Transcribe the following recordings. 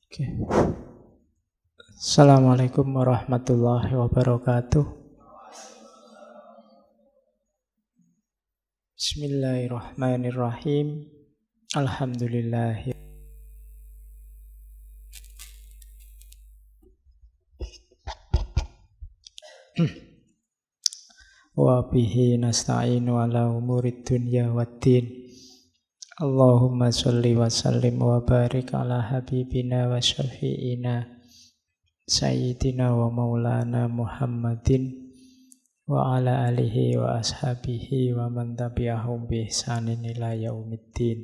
Oke. Assalamualaikum warahmatullahi wabarakatuh. Bismillahirrahmanirrahim. Alhamdulillah. Wa bihi nasta'inu ala umurid dunya waddin. Allahumma sholli wa sallim wa barik ala habibina wa syafi'ina Sayyidina wa maulana Muhammadin wa ala alihi wa ashabihi wa man tabi'ahum bi ihsanin ila yaumiddin.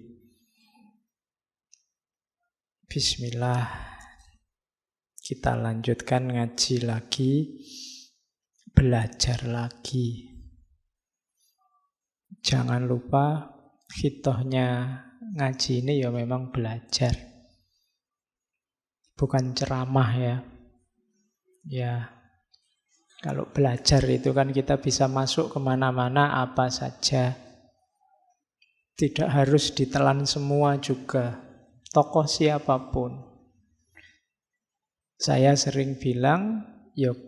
Bismillah. Kita lanjutkan ngaji lagi, belajar lagi. Jangan lupa khitohnya ngaji ini ya memang belajar, bukan ceramah ya. Ya, kalau belajar itu kan kita bisa masuk kemana-mana apa saja. Tidak harus ditelan semua juga, tokoh siapapun. Saya sering bilang, yuk,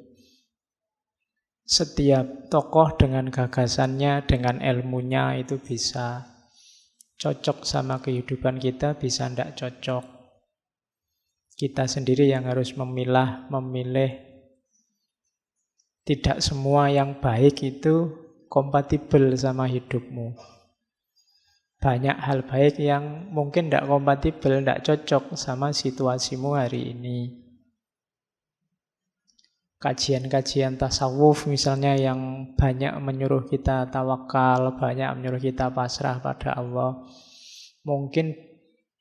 setiap tokoh dengan gagasannya, dengan ilmunya itu bisa cocok sama kehidupan kita, bisa tidak cocok. Kita sendiri yang harus memilih. Tidak semua yang baik itu kompatibel sama hidupmu. Banyak hal baik yang mungkin tidak kompatibel, tidak cocok sama situasimu hari ini. Kajian-kajian tasawuf misalnya yang banyak menyuruh kita tawakal, banyak menyuruh kita pasrah pada Allah. Mungkin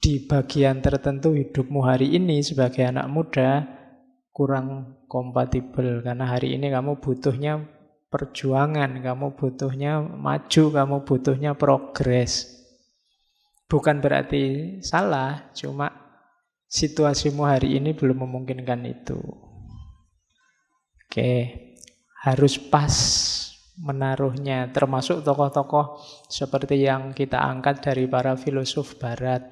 di bagian tertentu hidupmu hari ini sebagai anak muda kurang kompatibel, karena hari ini kamu butuhnya perjuangan, kamu butuhnya maju, kamu butuhnya progres. Bukan berarti salah, cuma situasimu hari ini belum memungkinkan itu. Oke, harus pas menaruhnya, termasuk tokoh-tokoh seperti yang kita angkat dari para filosof barat.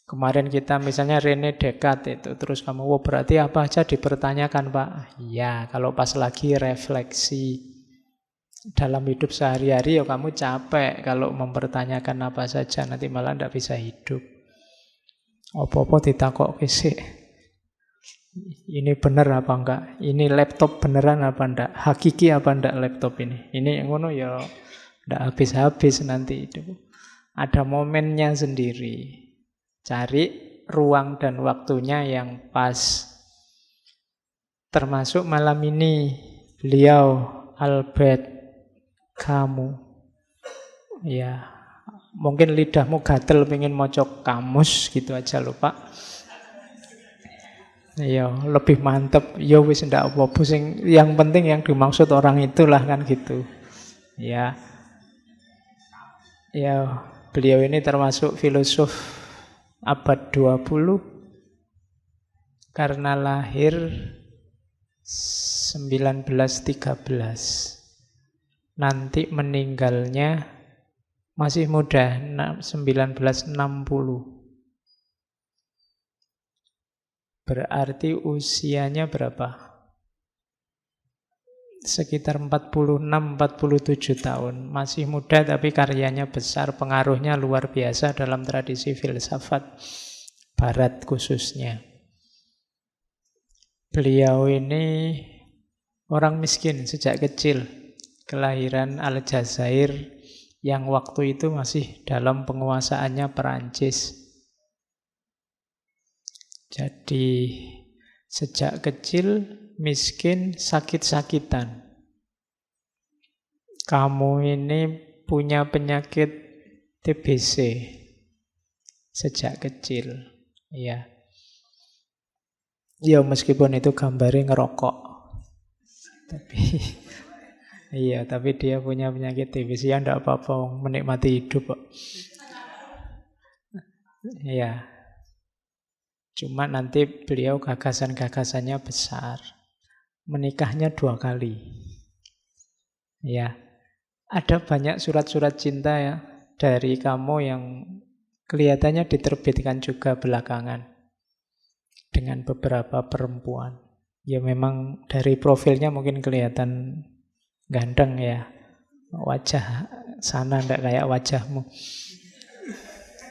Kemarin kita misalnya René Descartes itu, terus kamu, wah berarti apa aja dipertanyakan Pak? Ya, kalau pas lagi refleksi dalam hidup sehari-hari ya kamu capek kalau mempertanyakan apa saja, nanti malah tidak bisa hidup. Apa-apa ditakok sih. Ini benar apa enggak? Ini laptop beneran apa enggak? Hakiki apa enggak laptop ini? Ini ngono ya enggak habis-habis nanti itu. Ada momennya sendiri. Cari ruang dan waktunya yang pas. Termasuk malam ini beliau Albert Camus. Ya, mungkin lidahmu gatel pengen mocok kamus gitu aja lho Pak. Ya, lebih mantep. Ya wis ndak apa-apa sing yang penting yang dimaksud orang itulah kan gitu. Ya. Ya, beliau ini termasuk filosof abad 20 karena lahir 1913. Nanti meninggalnya masih muda, 1960. Berarti usianya berapa? Sekitar 46-47 tahun. Masih muda tapi karyanya besar, pengaruhnya luar biasa dalam tradisi filsafat barat khususnya. Beliau ini orang miskin sejak kecil, kelahiran Aljazair yang waktu itu masih dalam penguasaannya Perancis. Jadi sejak kecil miskin, sakit-sakitan. Kamu ini punya penyakit TBC sejak kecil. Ya. Ya meskipun itu gambarnya ngerokok. Tapi dia punya penyakit TBC, ya enggak apa-apa, menikmati hidup kok. Ya. Cuma nanti beliau gagasan-gagasannya besar. Menikahnya 2 kali. Ya. Ada banyak surat-surat cinta ya dari kamu yang Kelihatannya diterbitkan juga belakangan dengan beberapa perempuan. Ya memang dari profilnya mungkin kelihatan ganteng ya. Wajah sana ndak kayak wajahmu.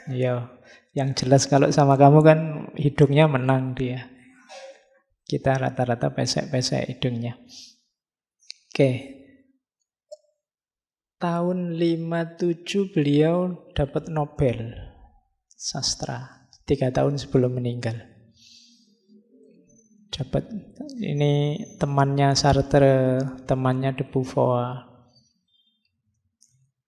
Ya, yang jelas kalau sama kamu kan hidungnya menang dia. Kita rata-rata pesek-pesek hidungnya. Oke. Tahun 57 beliau dapat Nobel sastra. 3 tahun sebelum meninggal. Dapat ini temannya Sartre, temannya de Beauvoir.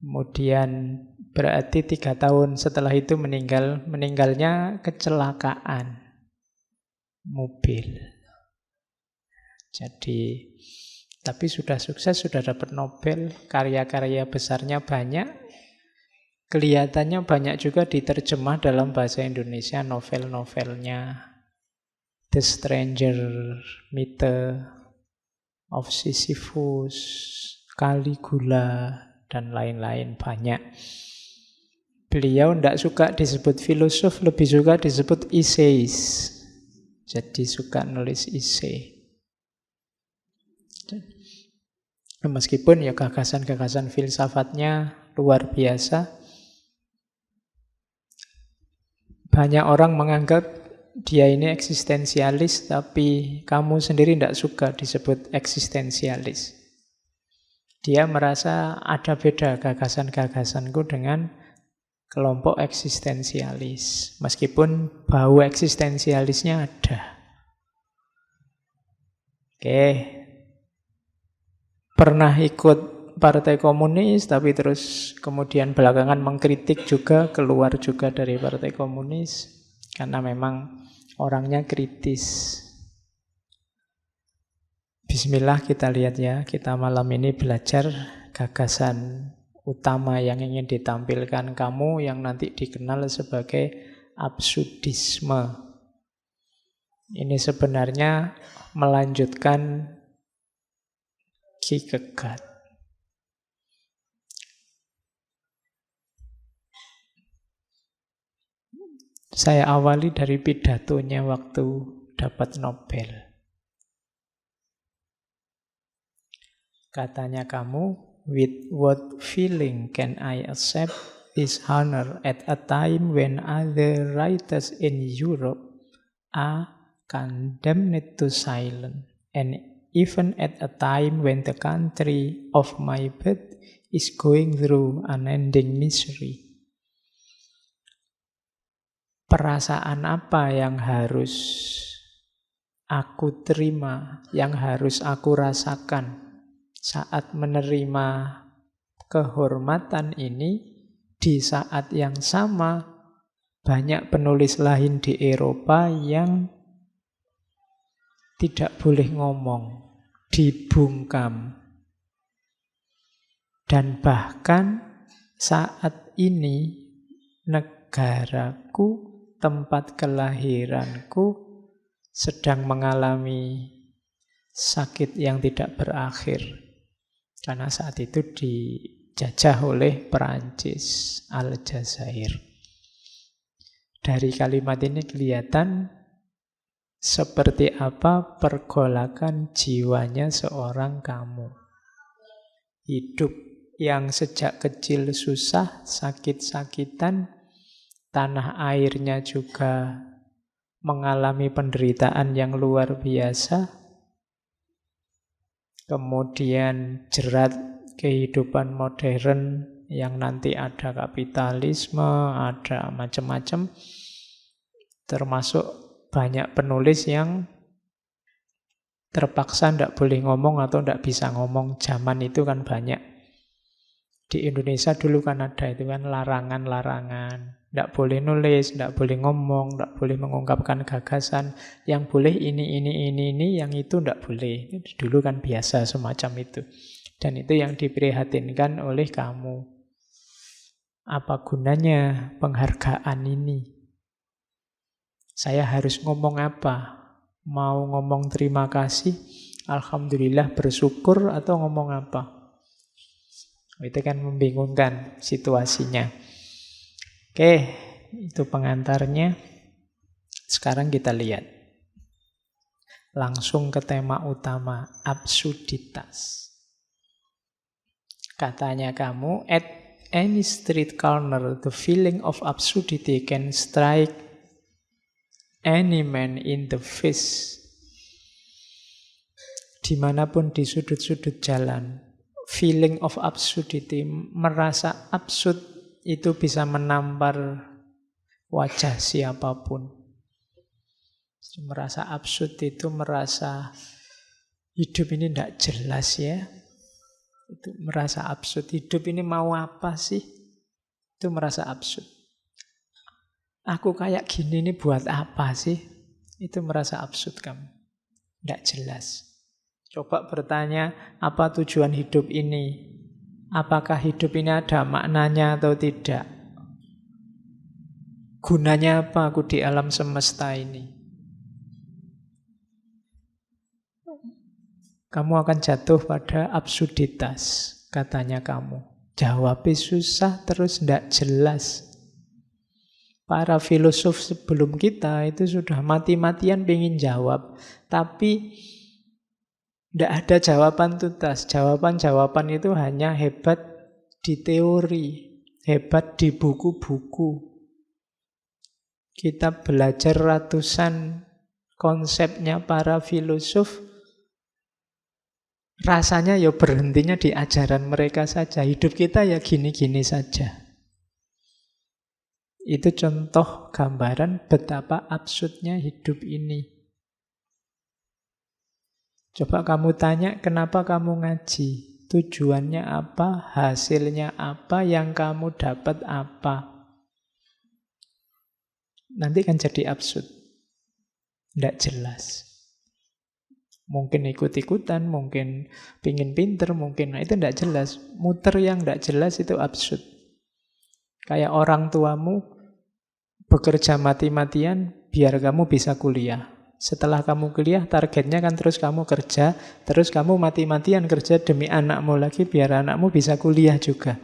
Kemudian berarti 3 tahun setelah itu meninggalnya kecelakaan mobil. Jadi, tapi sudah sukses, sudah dapat Nobel, karya-karya besarnya banyak. Kelihatannya banyak juga diterjemah dalam bahasa Indonesia novel-novelnya. The Stranger, Myth of Sisyphus, Caligula, dan lain-lain banyak. Beliau tidak suka disebut filosof, lebih suka disebut essayis. Jadi suka nulis essay. Meskipun ya gagasan-gagasan filsafatnya luar biasa. Banyak orang menganggap dia ini eksistensialis, tapi kamu sendiri tidak suka disebut eksistensialis. Dia merasa ada beda gagasan-gagasanku dengan kelompok eksistensialis. Meskipun bau eksistensialisnya ada. Oke. Pernah ikut Partai Komunis, tapi terus kemudian belakangan mengkritik juga, keluar juga dari Partai Komunis, karena memang orangnya kritis. Bismillah kita lihat ya, kita malam ini belajar gagasan utama yang ingin ditampilkan kamu yang nanti dikenal sebagai absurdisme. Ini sebenarnya melanjutkan Kierkegaard. Saya awali dari pidatonya waktu dapat Nobel. Katanya kamu, with what feeling can I accept this honor at a time when other writers in Europe are condemned to silence, and even at a time when the country of my birth is going through unending misery. Perasaan apa yang harus aku terima, yang harus aku rasakan saat menerima kehormatan ini, di saat yang sama banyak penulis lain di Eropa yang tidak boleh ngomong, dibungkam. Dan bahkan saat ini negaraku, tempat kelahiranku sedang mengalami sakit yang tidak berakhir. Karena saat itu dijajah oleh Perancis, Aljazair. Dari kalimat ini kelihatan seperti apa pergolakan jiwanya seorang kamu. Hidup yang sejak kecil susah, sakit-sakitan, tanah airnya juga mengalami penderitaan yang luar biasa. Kemudian jerat kehidupan modern yang nanti ada kapitalisme, ada macam-macam. Termasuk banyak penulis yang terpaksa tidak boleh ngomong atau tidak bisa ngomong. Zaman itu kan banyak. Di Indonesia dulu kan ada itu kan larangan-larangan. Tidak boleh nulis, tidak boleh ngomong, tidak boleh mengungkapkan gagasan. Yang boleh ini, yang itu tidak boleh. Dulu kan biasa semacam itu. Dan itu yang diprihatinkan oleh kamu. Apa gunanya penghargaan ini? Saya harus ngomong apa? Mau ngomong terima kasih, alhamdulillah, bersyukur, atau ngomong apa? Itu kan membingungkan situasinya. Oke, itu pengantarnya. Sekarang kita lihat langsung ke tema utama, absurditas. Katanya kamu, at any street corner, the feeling of absurdity can strike any man in the face. Dimanapun di sudut-sudut jalan, feeling of absurdity, merasa absurd itu bisa menampar wajah siapapun. Merasa absurd itu merasa hidup ini tidak jelas ya. Itu merasa absurd. Hidup ini mau apa sih? Itu merasa absurd. Aku kayak gini ini buat apa sih? Itu merasa absurd kamu. Tidak jelas. Coba bertanya, apa tujuan hidup ini? Apakah hidup ini ada maknanya atau tidak? Gunanya apa aku di alam semesta ini? Kamu akan jatuh pada absurditas, katanya kamu. Jawabnya susah, terus tidak jelas. Para filosof sebelum kita itu sudah mati-matian pengen jawab. Tapi tidak ada jawaban tuntas. Jawaban-jawaban itu hanya hebat di teori, hebat di buku-buku. Kita belajar ratusan konsepnya para filosof, rasanya ya berhentinya di ajaran mereka saja. Hidup kita ya gini-gini saja. Itu contoh gambaran betapa absurdnya hidup ini. Coba kamu tanya, kenapa kamu ngaji? Tujuannya apa? Hasilnya apa? Yang kamu dapat apa? Nanti kan jadi absurd. Tidak jelas. Mungkin ikut-ikutan, mungkin pingin pinter, mungkin itu tidak jelas. Muter yang tidak jelas itu absurd. Kayak orang tuamu bekerja mati-matian biar kamu bisa kuliah. Setelah kamu kuliah, targetnya kan terus kamu kerja, terus kamu mati-matian kerja demi anakmu lagi biar anakmu bisa kuliah juga.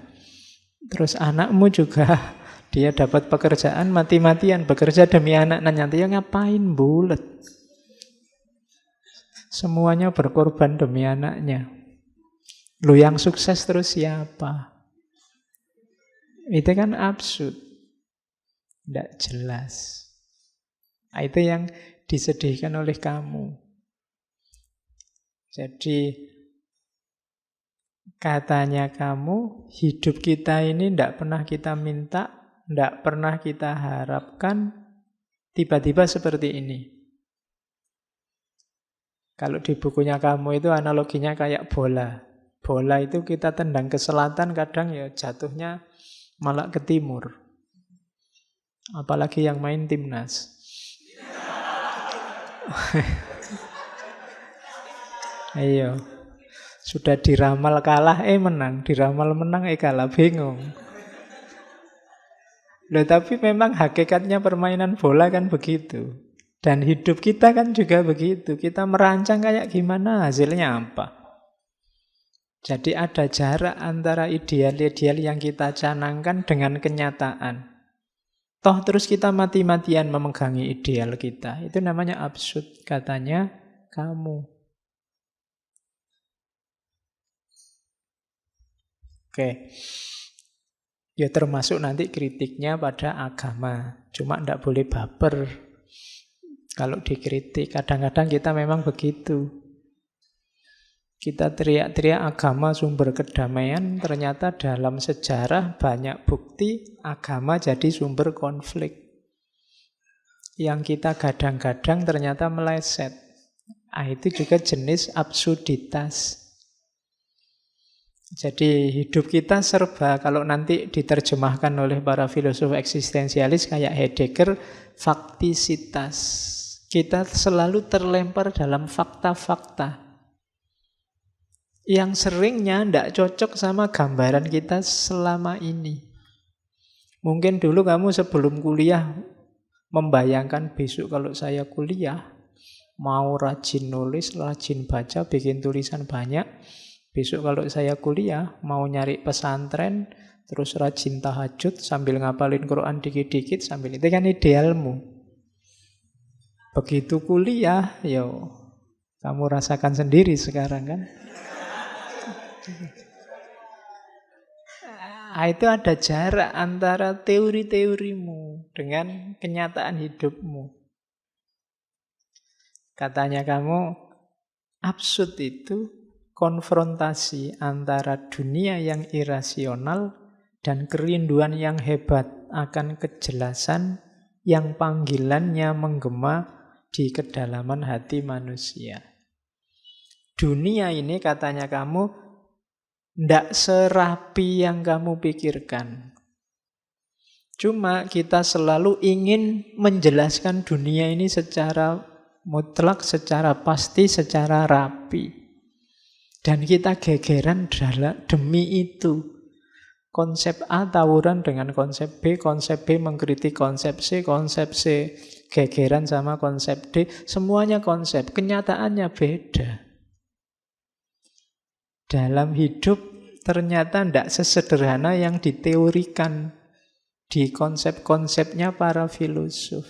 Terus anakmu juga dia dapat pekerjaan mati-matian bekerja demi anak. Nah nanti ya ngapain bulet? Semuanya berkorban demi anaknya. Lu yang sukses terus siapa? Itu kan absurd. Tidak jelas. Nah, itu yang disedihkan oleh kamu. Jadi katanya kamu, hidup kita ini tidak pernah kita minta, tidak pernah kita harapkan, tiba-tiba seperti ini. Kalau di bukunya kamu itu analoginya kayak bola. Bola itu kita tendang ke selatan, kadang ya jatuhnya malah ke timur. Apalagi yang main timnas. Ayo. Sudah diramal kalah, menang. Diramal menang, kalah. Bingung. Loh, tapi memang hakikatnya permainan bola kan begitu. Dan hidup kita kan juga begitu. Kita merancang kayak gimana, hasilnya apa. Jadi ada jarak antara ideal-ideal yang kita canangkan dengan kenyataan. Toh terus kita mati-matian memegangi ideal kita. Itu namanya absurd, katanya kamu. Oke. Ya termasuk nanti kritiknya pada agama. Cuma tidak boleh baper. Kalau dikritik, kadang-kadang kita memang begitu. Kita teriak-teriak agama sumber kedamaian, ternyata dalam sejarah banyak bukti agama jadi sumber konflik. Yang kita gadang-gadang ternyata meleset. Itu juga jenis absurditas. Jadi hidup kita serba, kalau nanti diterjemahkan oleh para filosof eksistensialis kayak Heidegger, faktisitas. Kita selalu terlempar dalam fakta-fakta yang seringnya tidak cocok sama gambaran kita selama ini. Mungkin dulu kamu sebelum kuliah membayangkan besok kalau saya kuliah, mau rajin nulis, rajin baca, bikin tulisan banyak. Besok kalau saya kuliah, mau nyari pesantren, terus rajin tahajud sambil ngapalin Quran dikit-dikit sambil itu kan idealmu. Begitu kuliah, yo kamu rasakan sendiri sekarang kan. Itu ada jarak antara teori-teorimu dengan kenyataan hidupmu. Katanya kamu, absurd itu konfrontasi antara dunia yang irasional dan kerinduan yang hebat akan kejelasan yang panggilannya menggema di kedalaman hati manusia. Dunia ini katanya kamu ndak serapi yang kamu pikirkan. Cuma kita selalu ingin menjelaskan dunia ini secara mutlak, secara pasti, secara rapi. Dan kita gegeran demi itu. Konsep A tawuran dengan konsep B mengkritik konsep C gegeran sama konsep D. Semuanya konsep, kenyataannya beda. Dalam hidup ternyata tidak sesederhana yang diteorikan di konsep-konsepnya para filosof.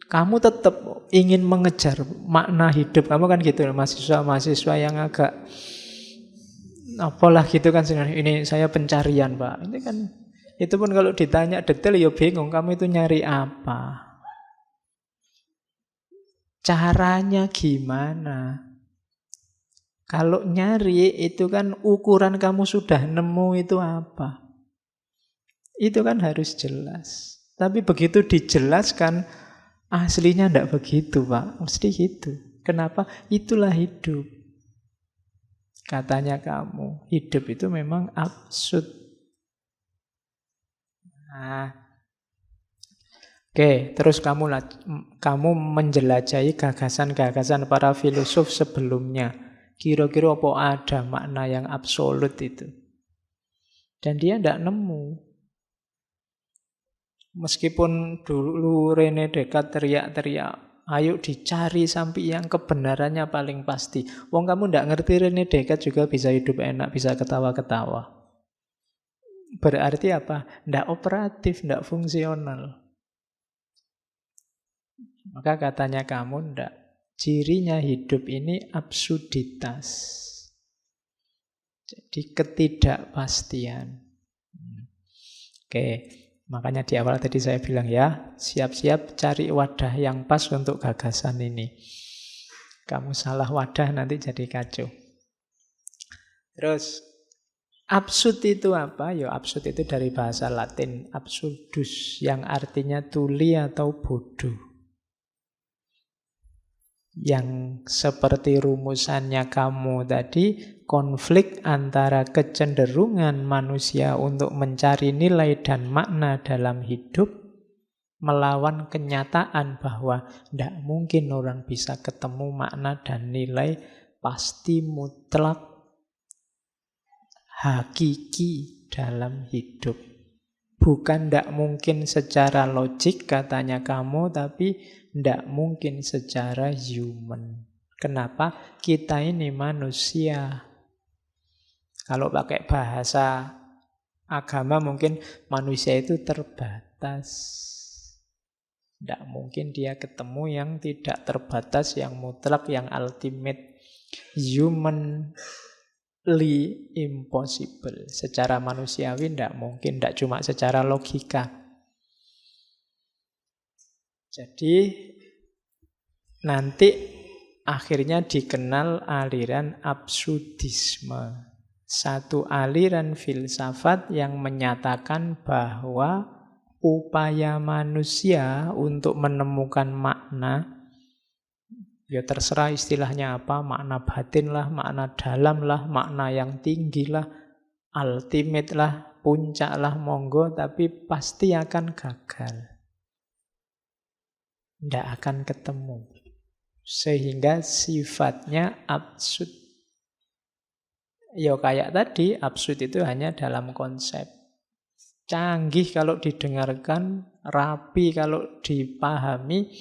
Kamu tetap ingin mengejar makna hidup. Kamu kan gitu, mahasiswa yang agak apalah gitu kan. Ini saya pencarian, Pak. Ini kan, itu pun kalau ditanya detail ya bingung. Kamu itu nyari apa? Caranya gimana? Kalau nyari itu kan ukuran kamu sudah nemu itu apa? Itu kan harus jelas. Tapi begitu dijelaskan, aslinya tidak begitu, Pak. Mesti gitu. Kenapa? Itulah hidup. Katanya kamu, hidup itu memang absurd. Nah, oke, terus kamu menjelajahi gagasan-gagasan para filosof sebelumnya. Kira-kira apa ada makna yang absolut itu? Dan dia tidak nemu. Meskipun dulu René Descartes teriak-teriak, ayo dicari sampai yang kebenarannya paling pasti. Wong kamu tidak ngerti René Descartes juga bisa hidup enak, bisa ketawa-ketawa. Berarti apa? Tidak operatif, tidak fungsional. Maka katanya kamu tidak. Cirinya hidup ini absurditas. Jadi ketidakpastian. Oke, makanya di awal tadi saya bilang ya, siap-siap cari wadah yang pas untuk gagasan ini. Kamu salah wadah nanti jadi kacau. Terus, absurd itu apa? Ya, absurd itu dari bahasa Latin absurdus, yang artinya tuli atau bodoh. Yang seperti rumusannya kamu tadi, konflik antara kecenderungan manusia untuk mencari nilai dan makna dalam hidup melawan kenyataan bahwa tidak mungkin orang bisa ketemu makna dan nilai pasti mutlak hakiki dalam hidup. Bukan tidak mungkin secara logik katanya kamu, tapi tidak mungkin secara human. Kenapa? Kita ini manusia. Kalau pakai bahasa agama mungkin manusia itu terbatas. Tidak mungkin dia ketemu yang tidak terbatas, yang mutlak, yang ultimate. Humanly impossible. Secara manusiawi tidak mungkin, tidak cuma secara logika. Jadi nanti akhirnya dikenal aliran absurdisme. Satu aliran filsafat yang menyatakan bahwa upaya manusia untuk menemukan makna, ya terserah istilahnya apa, makna batin lah, makna dalam lah, makna yang tinggi lah, ultimate lah, puncak lah, monggo, tapi pasti akan gagal. Tidak akan ketemu. Sehingga sifatnya absurd. Ya kayak tadi, absurd itu hanya dalam konsep. Canggih kalau didengarkan, rapi kalau dipahami,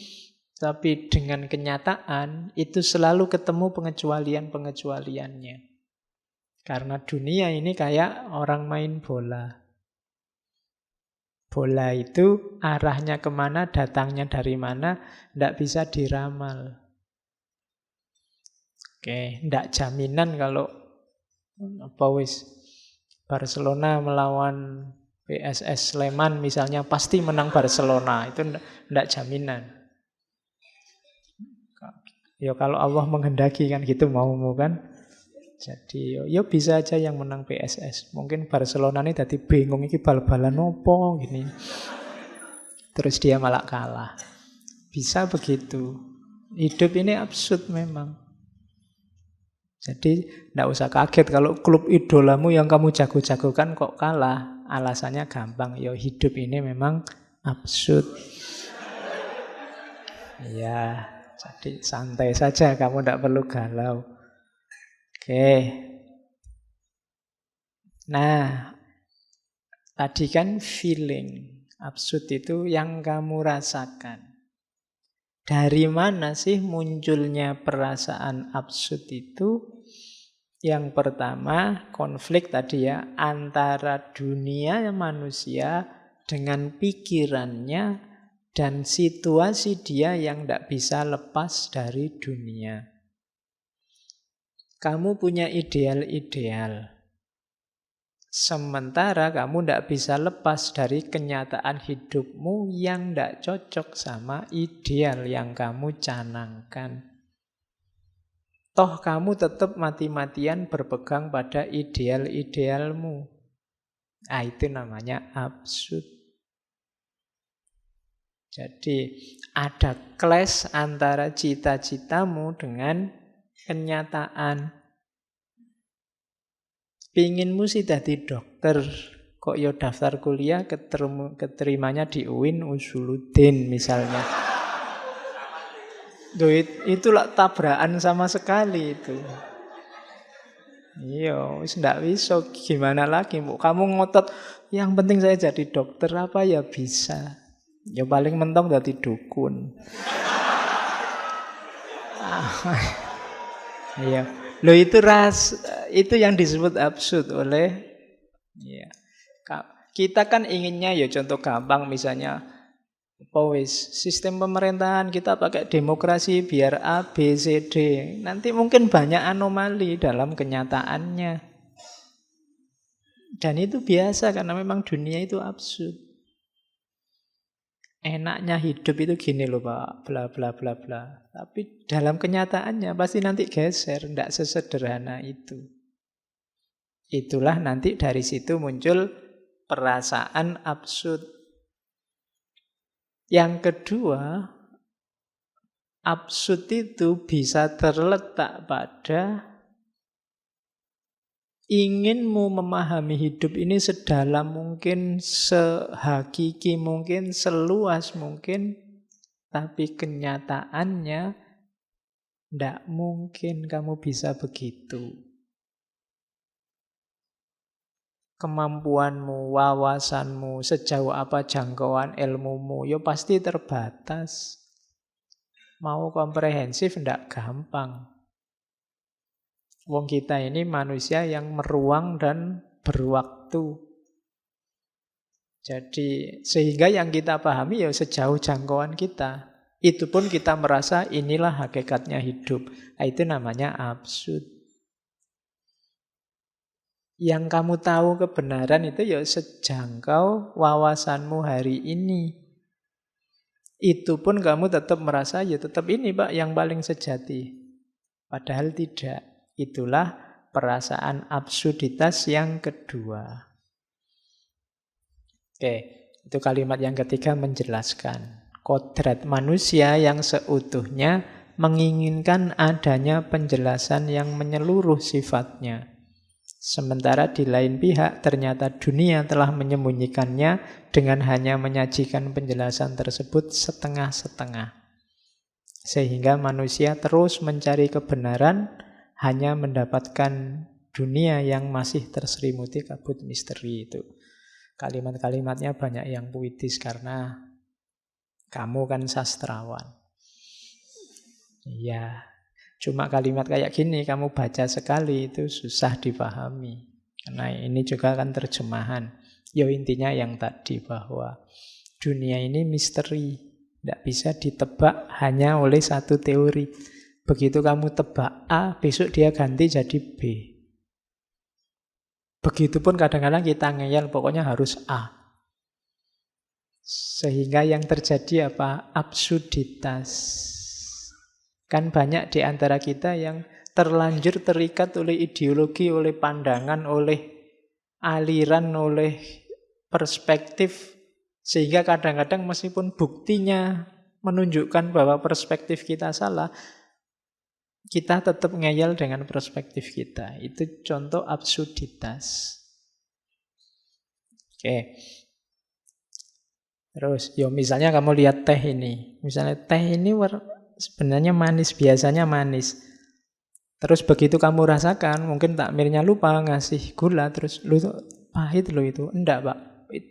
tapi dengan kenyataan itu selalu ketemu pengecualian-pengecualiannya. Karena dunia ini kayak orang main bola. Bola itu arahnya kemana, datangnya dari mana, tidak bisa diramal. Oke, tidak jaminan kalau apa wis Barcelona melawan PSS Sleman misalnya pasti menang Barcelona. Itu tidak jaminan. Ya kalau Allah menghendaki kan gitu maumu kan. Jadi ya bisa aja yang menang PSS. Mungkin Barcelona ini tadi bingung iki bal-balan opo gini. Terus dia malah kalah. Bisa begitu. Hidup ini absurd memang. Jadi tidak usah kaget kalau klub idolamu yang kamu jago-jagokan kok kalah. Alasannya gampang. Ya hidup ini memang absurd. Ya, jadi santai saja. Kamu tidak perlu galau. Oke. Nah, tadi kan feeling. Absurd itu yang kamu rasakan. Dari mana sih munculnya perasaan absurd itu? Yang pertama, konflik tadi ya, antara dunia manusia dengan pikirannya dan situasi dia yang tidak bisa lepas dari dunia. Kamu punya ideal-ideal. Sementara kamu tidak bisa lepas dari kenyataan hidupmu yang tidak cocok sama ideal yang kamu canangkan. Toh kamu tetap mati-matian berpegang pada ideal-idealmu. Nah, itu namanya absurd. Jadi ada clash antara cita-citamu dengan kenyataan. Pinginmu sih jadi dokter, kok yo daftar kuliah keterimanya di UIN Usuluddin misalnya. Itulah tabrakan sama sekali itu. Iya, wis ndak bisa gimana lagi, Bu. Kamu ngotot yang penting saya jadi dokter apa ya bisa. Ya paling mentok jadi dukun. Iya. Loh itu yang disebut absurd oleh ya. Kita kan inginnya ya contoh gampang misalnya sistem pemerintahan kita pakai demokrasi biar A, B, C, D. Nanti mungkin banyak anomali dalam kenyataannya. Dan itu biasa karena memang dunia itu absurd. Enaknya hidup itu gini loh Pak, bla bla bla bla. Tapi dalam kenyataannya pasti nanti geser, tidak sesederhana itu. Itulah nanti dari situ muncul perasaan absurd. Yang kedua, absurd itu bisa terletak pada inginmu memahami hidup ini sedalam mungkin, sehakiki mungkin, seluas mungkin, tapi kenyataannya tidak mungkin kamu bisa begitu. Kemampuanmu, wawasanmu, sejauh apa jangkauan ilmumu, ya pasti terbatas. Mau komprehensif tidak gampang. Wong kita ini manusia yang meruang dan berwaktu. Jadi sehingga yang kita pahami ya sejauh jangkauan kita. Itu pun kita merasa inilah hakikatnya hidup. Nah, itu namanya absurd. Yang kamu tahu kebenaran itu ya sejangkau wawasanmu hari ini. Itu pun kamu tetap merasa ya tetap ini Pak yang paling sejati. Padahal tidak. Itulah perasaan absurditas yang kedua. Oke, itu kalimat yang ketiga menjelaskan. Kodrat manusia yang seutuhnya menginginkan adanya penjelasan yang menyeluruh sifatnya. Sementara di lain pihak ternyata dunia telah menyembunyikannya dengan hanya menyajikan penjelasan tersebut setengah-setengah. Sehingga manusia terus mencari kebenaran hanya mendapatkan dunia yang masih terselimuti kabut misteri itu. Kalimat-kalimatnya banyak yang puitis karena kamu kan sastrawan. Iya. Cuma kalimat kayak gini kamu baca sekali itu susah dipahami. Karena ini juga kan terjemahan. Ya intinya yang tadi bahwa dunia ini misteri. Tidak bisa ditebak hanya oleh satu teori. Begitu kamu tebak A, besok dia ganti jadi B. Begitupun kadang-kadang kita ngeyel, pokoknya harus A. Sehingga yang terjadi apa? Absurditas. Kan banyak di antara kita yang terlanjur terikat oleh ideologi, oleh pandangan, oleh aliran, oleh perspektif. Sehingga kadang-kadang meskipun buktinya menunjukkan bahwa perspektif kita salah, kita tetap ngeyel dengan perspektif kita. Itu contoh absurditas. Oke. Terus, yo misalnya kamu lihat teh ini. Misalnya teh ini sebenarnya manis, biasanya manis. Terus begitu kamu rasakan, mungkin takmirnya lupa ngasih gula, terus lu pahit lo itu. Enggak, Pak.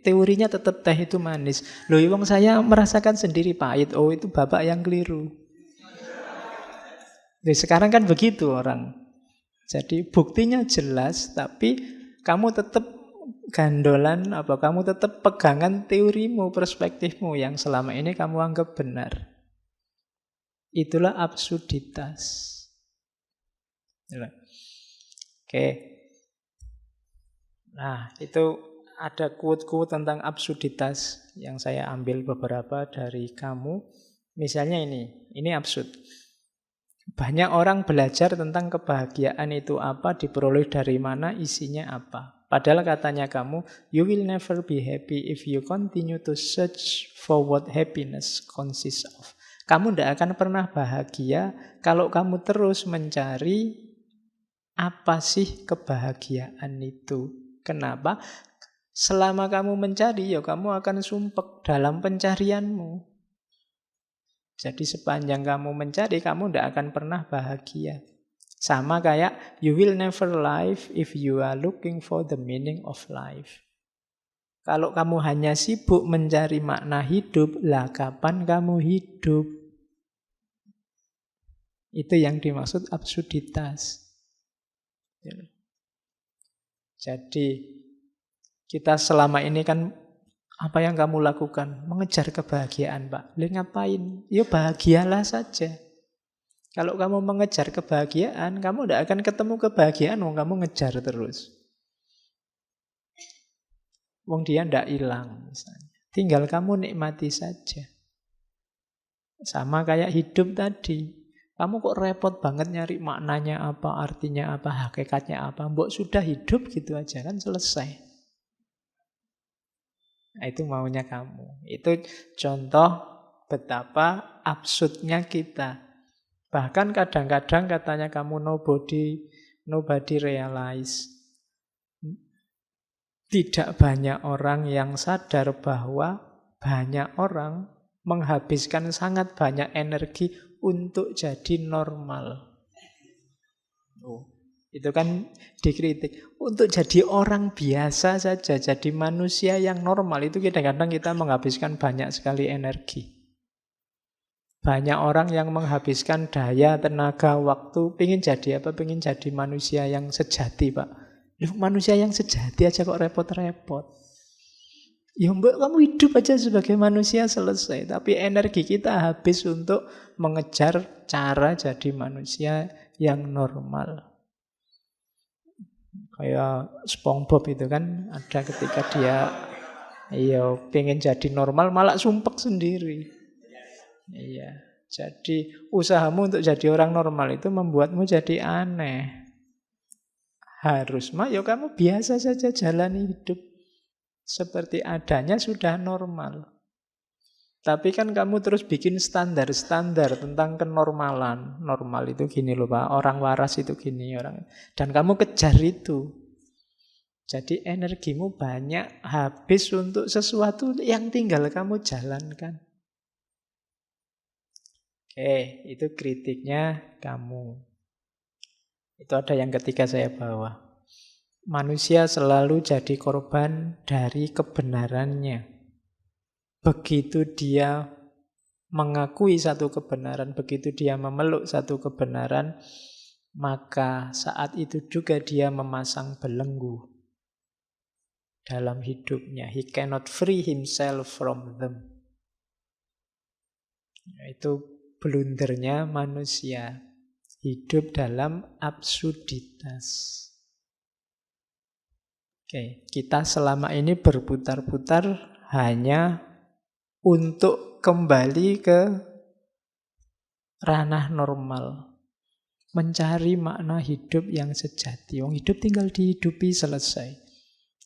Teorinya tetap teh itu manis. Loh, wong saya merasakan sendiri pahit. Oh, itu Bapak yang keliru. Jadi sekarang kan begitu orang. Jadi buktinya jelas, tapi kamu tetap gandolan, kamu tetap pegangan teorimu, perspektifmu yang selama ini kamu anggap benar. Itulah absurditas. Oke. Nah, itu ada quote-quote tentang absurditas yang saya ambil beberapa dari kamu. Misalnya ini absurd. Banyak orang belajar tentang kebahagiaan itu apa, diperoleh dari mana, isinya apa. Padahal katanya kamu, you will never be happy if you continue to search for what happiness consists of. Kamu tidak akan pernah bahagia kalau kamu terus mencari apa sih kebahagiaan itu. Kenapa? Selama kamu mencari, ya kamu akan sumpek dalam pencarianmu. Jadi sepanjang kamu mencari, kamu tidak akan pernah bahagia. Sama kayak you will never live if you are looking for the meaning of life. Kalau kamu hanya sibuk mencari makna hidup, lah kapan kamu hidup? Itu yang dimaksud absurditas. Jadi kita selama ini kan apa yang kamu lakukan? Mengejar kebahagiaan, Pak. Lalu ngapain? Ya bahagialah saja. Kalau kamu mengejar kebahagiaan, kamu tidak akan ketemu kebahagiaan, kamu ngejar terus. Wong dia tidak hilang misalnya. Tinggal kamu nikmati saja. Sama kayak hidup tadi. Kamu kok repot banget nyari maknanya apa, artinya apa, hakikatnya apa. Mbok sudah hidup gitu aja kan selesai. Nah, itu maunya kamu. Itu contoh betapa absurdnya kita. Bahkan kadang-kadang katanya kamu nobody realize. Tidak banyak orang yang sadar bahwa banyak orang menghabiskan sangat banyak energi untuk jadi normal. Itu kan dikritik. Untuk jadi orang biasa saja, jadi manusia yang normal, itu kadang-kadang kita menghabiskan banyak sekali energi. Banyak orang yang menghabiskan daya, tenaga, waktu, pengen jadi apa? Pengen jadi manusia yang sejati, Pak. Manusia yang sejati aja kok repot-repot. Ya mbak, kamu hidup aja sebagai manusia selesai. Tapi energi kita habis untuk mengejar cara jadi manusia yang normal. Kayak SpongeBob itu kan, ada ketika dia pengen jadi normal, malah sumpek sendiri. Iya, jadi usahamu untuk jadi orang normal itu membuatmu jadi aneh. Harus ya kamu biasa saja jalani hidup seperti adanya sudah normal. Tapi kan kamu terus bikin standar-standar tentang kenormalan. Normal itu gini loh Pak, orang waras itu gini orang. Dan kamu kejar itu. Jadi energimu banyak habis untuk sesuatu yang tinggal kamu jalankan. Oke, itu kritiknya kamu. Itu ada yang ketiga saya bawa. Manusia selalu jadi korban dari kebenarannya. Begitu dia mengakui satu kebenaran, begitu dia memeluk satu kebenaran, maka saat itu juga dia memasang belenggu dalam hidupnya. He cannot free himself from them. Itu blundernya manusia. Hidup dalam absurditas. Oke, kita selama ini berputar-putar hanya untuk kembali ke ranah normal. Mencari makna hidup yang sejati. Wong hidup tinggal dihidupi, selesai.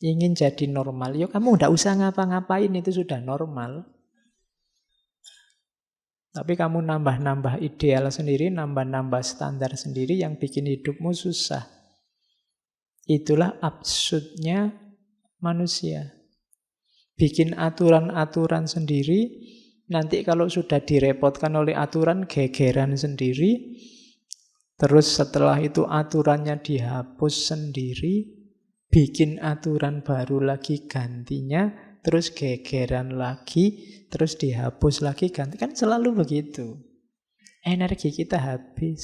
Ingin jadi normal, yuk kamu nggak usah ngapa-ngapain, itu sudah normal. Tapi kamu nambah-nambah ideal sendiri, nambah-nambah standar sendiri yang bikin hidupmu susah. Itulah absurdnya manusia. Bikin aturan-aturan sendiri, nanti kalau sudah direpotkan oleh aturan, gegeran sendiri. Terus setelah itu aturannya dihapus sendiri, bikin aturan baru lagi gantinya, terus gegeran lagi, terus dihapus lagi, ganti. Kan selalu begitu. Energi kita habis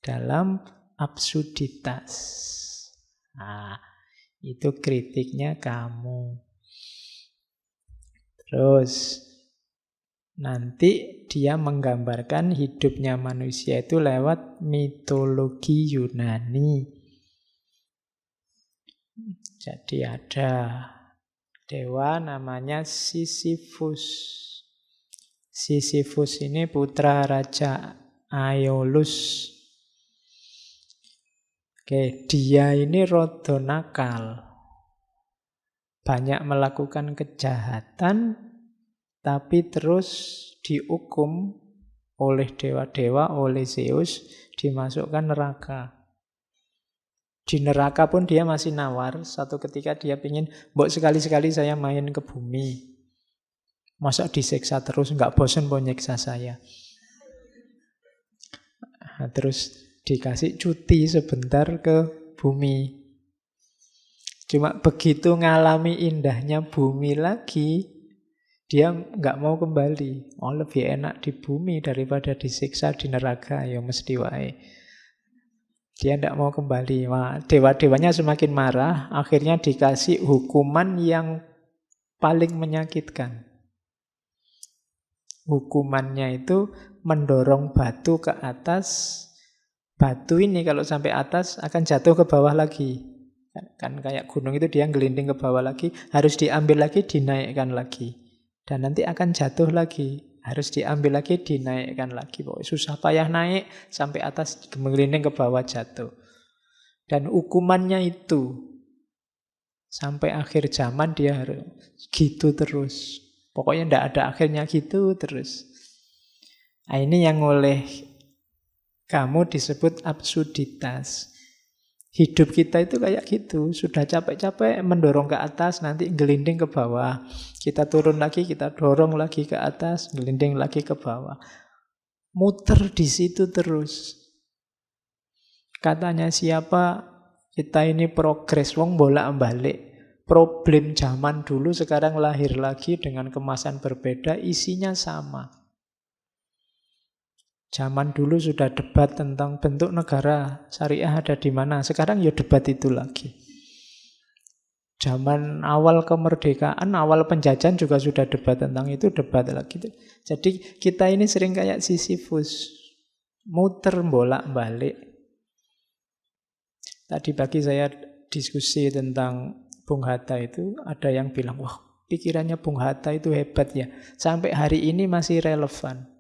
dalam absurditas. Nah, itu kritiknya kamu. Terus nanti dia menggambarkan hidupnya manusia itu lewat mitologi Yunani. Jadi ada dewa namanya Sisyphus. Sisyphus ini putra Raja Aeolus. Oke, dia ini rada nakal. Banyak melakukan kejahatan, tapi terus dihukum oleh dewa-dewa, oleh Zeus, dimasukkan neraka. Di neraka pun dia masih nawar. Satu ketika dia ingin, mbok sekali-sekali saya main ke bumi. Masa disiksa terus, nggak bosan mau nyiksa saya. Nah, terus dikasih cuti sebentar ke bumi. Cuma begitu ngalami indahnya bumi lagi, dia nggak mau kembali. Oh, lebih enak di bumi daripada disiksa di neraka, ya mesti wae. Dia tidak mau kembali. Wah, dewa-dewanya semakin marah, akhirnya dikasih hukuman yang paling menyakitkan. Hukumannya itu mendorong batu ke atas. Batu ini kalau sampai atas akan jatuh ke bawah lagi. Kan kayak gunung itu dia gelinding ke bawah lagi, harus diambil lagi, dinaikkan lagi. Dan nanti akan jatuh lagi. Harus diambil lagi, dinaikkan lagi. Pokoknya susah payah naik, sampai atas, menggelinding ke bawah, jatuh. Dan hukumannya itu, sampai akhir zaman dia harus gitu terus. Pokoknya tidak ada akhirnya gitu terus. Nah, ini yang oleh kamu disebut absurditas. Hidup kita itu kayak gitu, sudah capek-capek mendorong ke atas, nanti gelinding ke bawah. Kita turun lagi, kita dorong lagi ke atas, gelinding lagi ke bawah. Muter di situ terus. Katanya siapa, kita ini progres, wong bolak-balik. Problem zaman dulu sekarang lahir lagi dengan kemasan berbeda, isinya sama. Zaman dulu sudah debat tentang bentuk negara syariah ada di mana. Sekarang ya debat itu lagi. Zaman awal kemerdekaan, awal penjajahan juga sudah debat tentang itu, debat lagi. Jadi kita ini sering kayak Sisyphus, muter bolak-balik. Tadi pagi saya diskusi tentang Bung Hatta itu, ada yang bilang, wah pikirannya Bung Hatta itu hebat ya. Sampai hari ini masih relevan.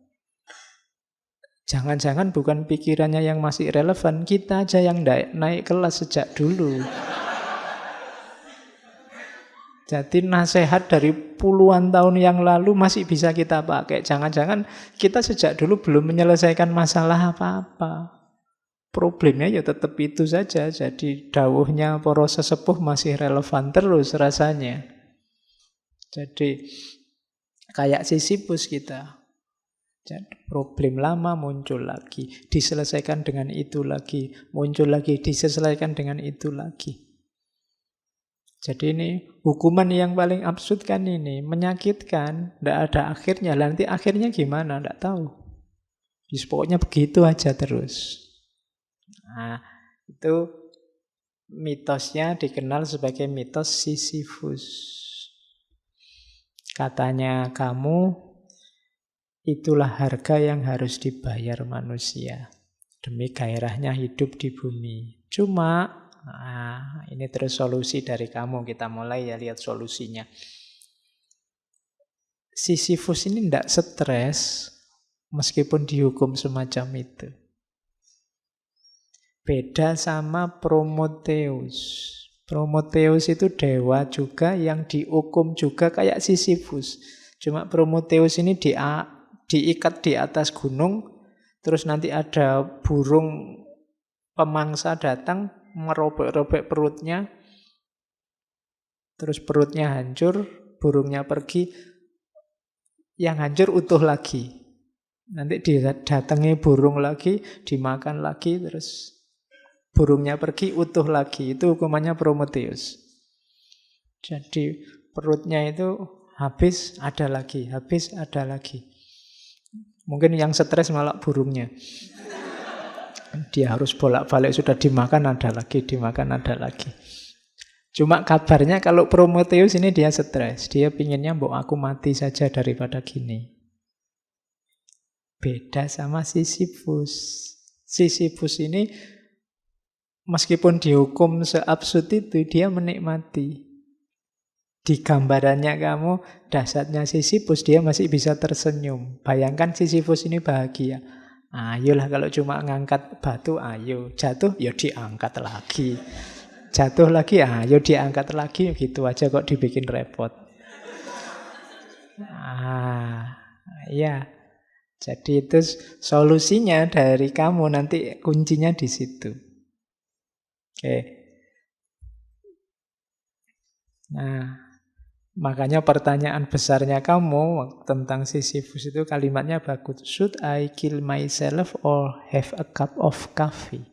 Jangan-jangan bukan pikirannya yang masih relevan, kita aja yang naik kelas sejak dulu. Jadi nasihat dari puluhan tahun yang lalu masih bisa kita pakai. Jangan-jangan kita sejak dulu belum menyelesaikan masalah apa-apa. Problemnya ya tetap itu saja. Jadi dawuhnya para sesepuh masih relevan terus rasanya. Jadi kayak Sisyphus kita. Jadi problem lama muncul lagi, diselesaikan dengan itu lagi, muncul lagi, diselesaikan dengan itu lagi. Jadi ini hukuman yang paling absurd kan ini, menyakitkan, tidak ada akhirnya. Nanti akhirnya gimana? Tidak tahu. Jadi pokoknya begitu aja terus. Nah, itu mitosnya dikenal sebagai mitos Sisyphus. Katanya kamu, itulah harga yang harus dibayar manusia demi gairahnya hidup di bumi. Cuma, ini terus solusi dari kamu. Kita mulai ya lihat solusinya. Sisyphus ini tidak stres meskipun dihukum semacam itu. Beda sama Prometheus. Prometheus itu dewa juga yang dihukum juga kayak Sisyphus. Cuma Prometheus ini diikat di atas gunung, terus nanti ada burung pemangsa datang, merobek-robek perutnya, terus perutnya hancur, burungnya pergi, yang hancur utuh lagi. Nanti didatangi burung lagi, dimakan lagi, terus burungnya pergi, utuh lagi. Itu hukumannya Prometheus. Jadi perutnya itu habis, ada lagi, habis, ada lagi. Mungkin yang stres malah burungnya. Dia harus bolak-balik, sudah dimakan ada lagi, dimakan ada lagi. Cuma kabarnya kalau Prometheus ini dia stres. Dia pinginnya aku mati saja daripada gini. Beda sama Sisyphus. Sisyphus ini meskipun dihukum seabsurd itu, dia menikmati. Di gambarannya kamu, dahsyatnya Sisyphus, dia masih bisa tersenyum. Bayangkan Sisyphus ini bahagia. Ayolah kalau cuma ngangkat batu, ayo. Jatuh, ya diangkat lagi. Jatuh lagi, ayo diangkat lagi. Gitu aja kok dibikin repot. Ya. Jadi itu solusinya dari kamu, nanti kuncinya di situ. Oke. Nah, makanya pertanyaan besarnya kamu tentang Sisyphus itu kalimatnya bagus. Should I kill myself or have a cup of coffee?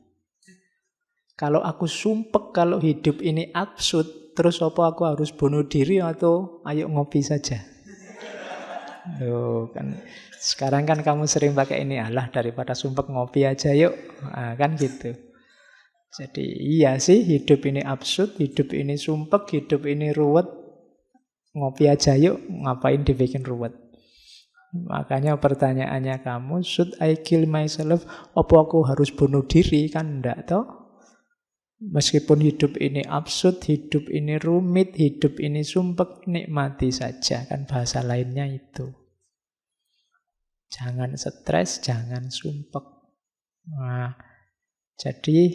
Kalau aku sumpek kalau hidup ini absurd, terus apa aku harus bunuh diri atau ayo ngopi saja? Loh, kan sekarang kan kamu sering pakai ini, alah daripada sumpek ngopi aja yuk. Kan gitu. Jadi iya sih, hidup ini absurd, hidup ini sumpek, hidup ini ruwet. Ngopi aja yuk, ngapain dibikin ruwet. Makanya pertanyaannya kamu, should I kill myself? Apa aku harus bunuh diri? Kan enggak toh? Meskipun hidup ini absurd, hidup ini rumit, hidup ini sumpek, nikmati saja. Kan bahasa lainnya itu. Jangan stres, jangan sumpek. Nah, jadi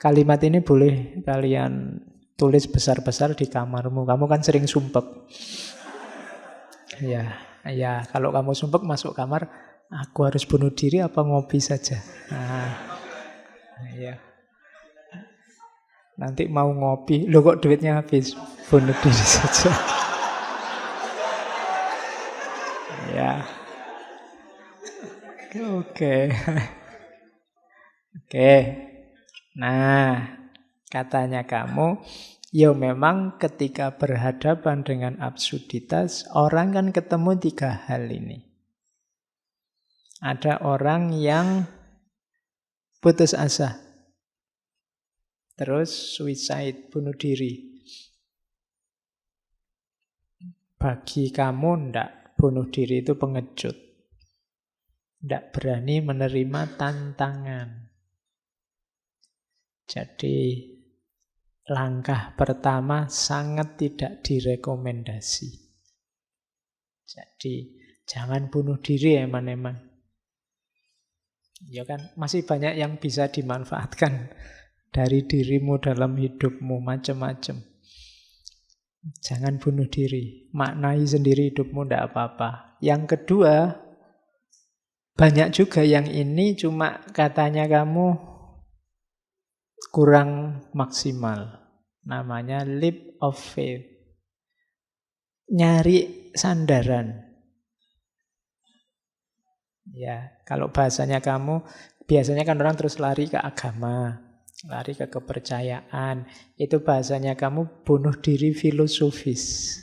kalimat ini boleh kalian tulis besar-besar di kamarmu. Kamu kan sering sumpek. Ya, kalau kamu sumpek masuk kamar, aku harus bunuh diri apa ngopi saja. Ya. Nanti mau ngopi, loh kok duitnya habis, bunuh diri saja. Ya. Oke. Nah, katanya kamu, ya memang ketika berhadapan dengan absurditas, orang kan ketemu 3 hal ini. Ada orang yang putus asa, terus suicide, bunuh diri. Bagi kamu enggak, bunuh diri itu pengecut. Enggak berani menerima tantangan. Jadi langkah pertama sangat tidak direkomendasi. Jadi jangan bunuh diri eman-eman. Ya kan, masih banyak yang bisa dimanfaatkan dari dirimu dalam hidupmu, macam-macam. Jangan bunuh diri, maknai sendiri hidupmu, tidak apa-apa. Yang kedua, banyak juga yang ini cuma katanya kamu kurang maksimal. Namanya leap of faith. Nyari sandaran. Ya, kalau bahasanya kamu, biasanya kan orang terus lari ke agama. lari ke kepercayaan. Itu bahasanya kamu bunuh diri filosofis.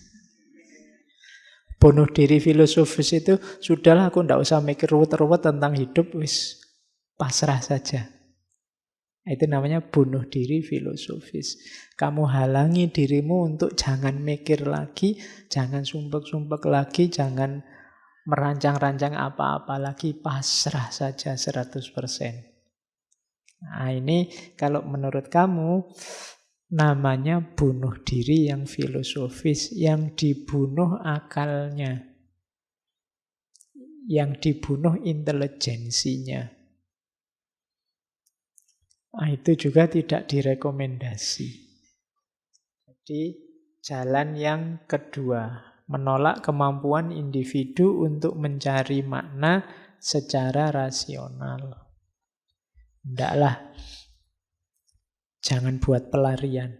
Bunuh diri filosofis itu, sudahlah aku ndak usah mikir ruwet-ruwet tentang hidup, wis pasrah saja. Itu namanya bunuh diri filosofis. Kamu halangi dirimu untuk jangan mikir lagi, jangan sumpek-sumpek lagi, jangan merancang-rancang apa-apa lagi, pasrah saja 100%. Nah, ini kalau menurut kamu namanya bunuh diri yang filosofis, yang dibunuh akalnya, yang dibunuh intelijensinya. Nah, itu juga tidak direkomendasi. Jadi jalan yang kedua, menolak kemampuan individu untuk mencari makna secara rasional. Ndaklah, jangan buat pelarian.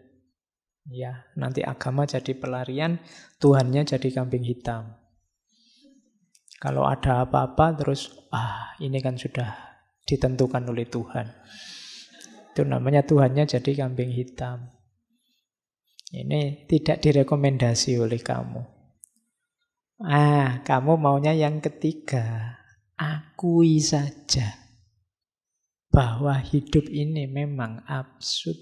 Ya, nanti agama jadi pelarian, Tuhannya jadi kambing hitam. Kalau ada apa-apa terus, ini kan sudah ditentukan oleh Tuhan. Itu namanya Tuhannya jadi kambing hitam. Ini tidak direkomendasi oleh kamu. Kamu maunya yang ketiga. Akui saja bahwa hidup ini memang absurd.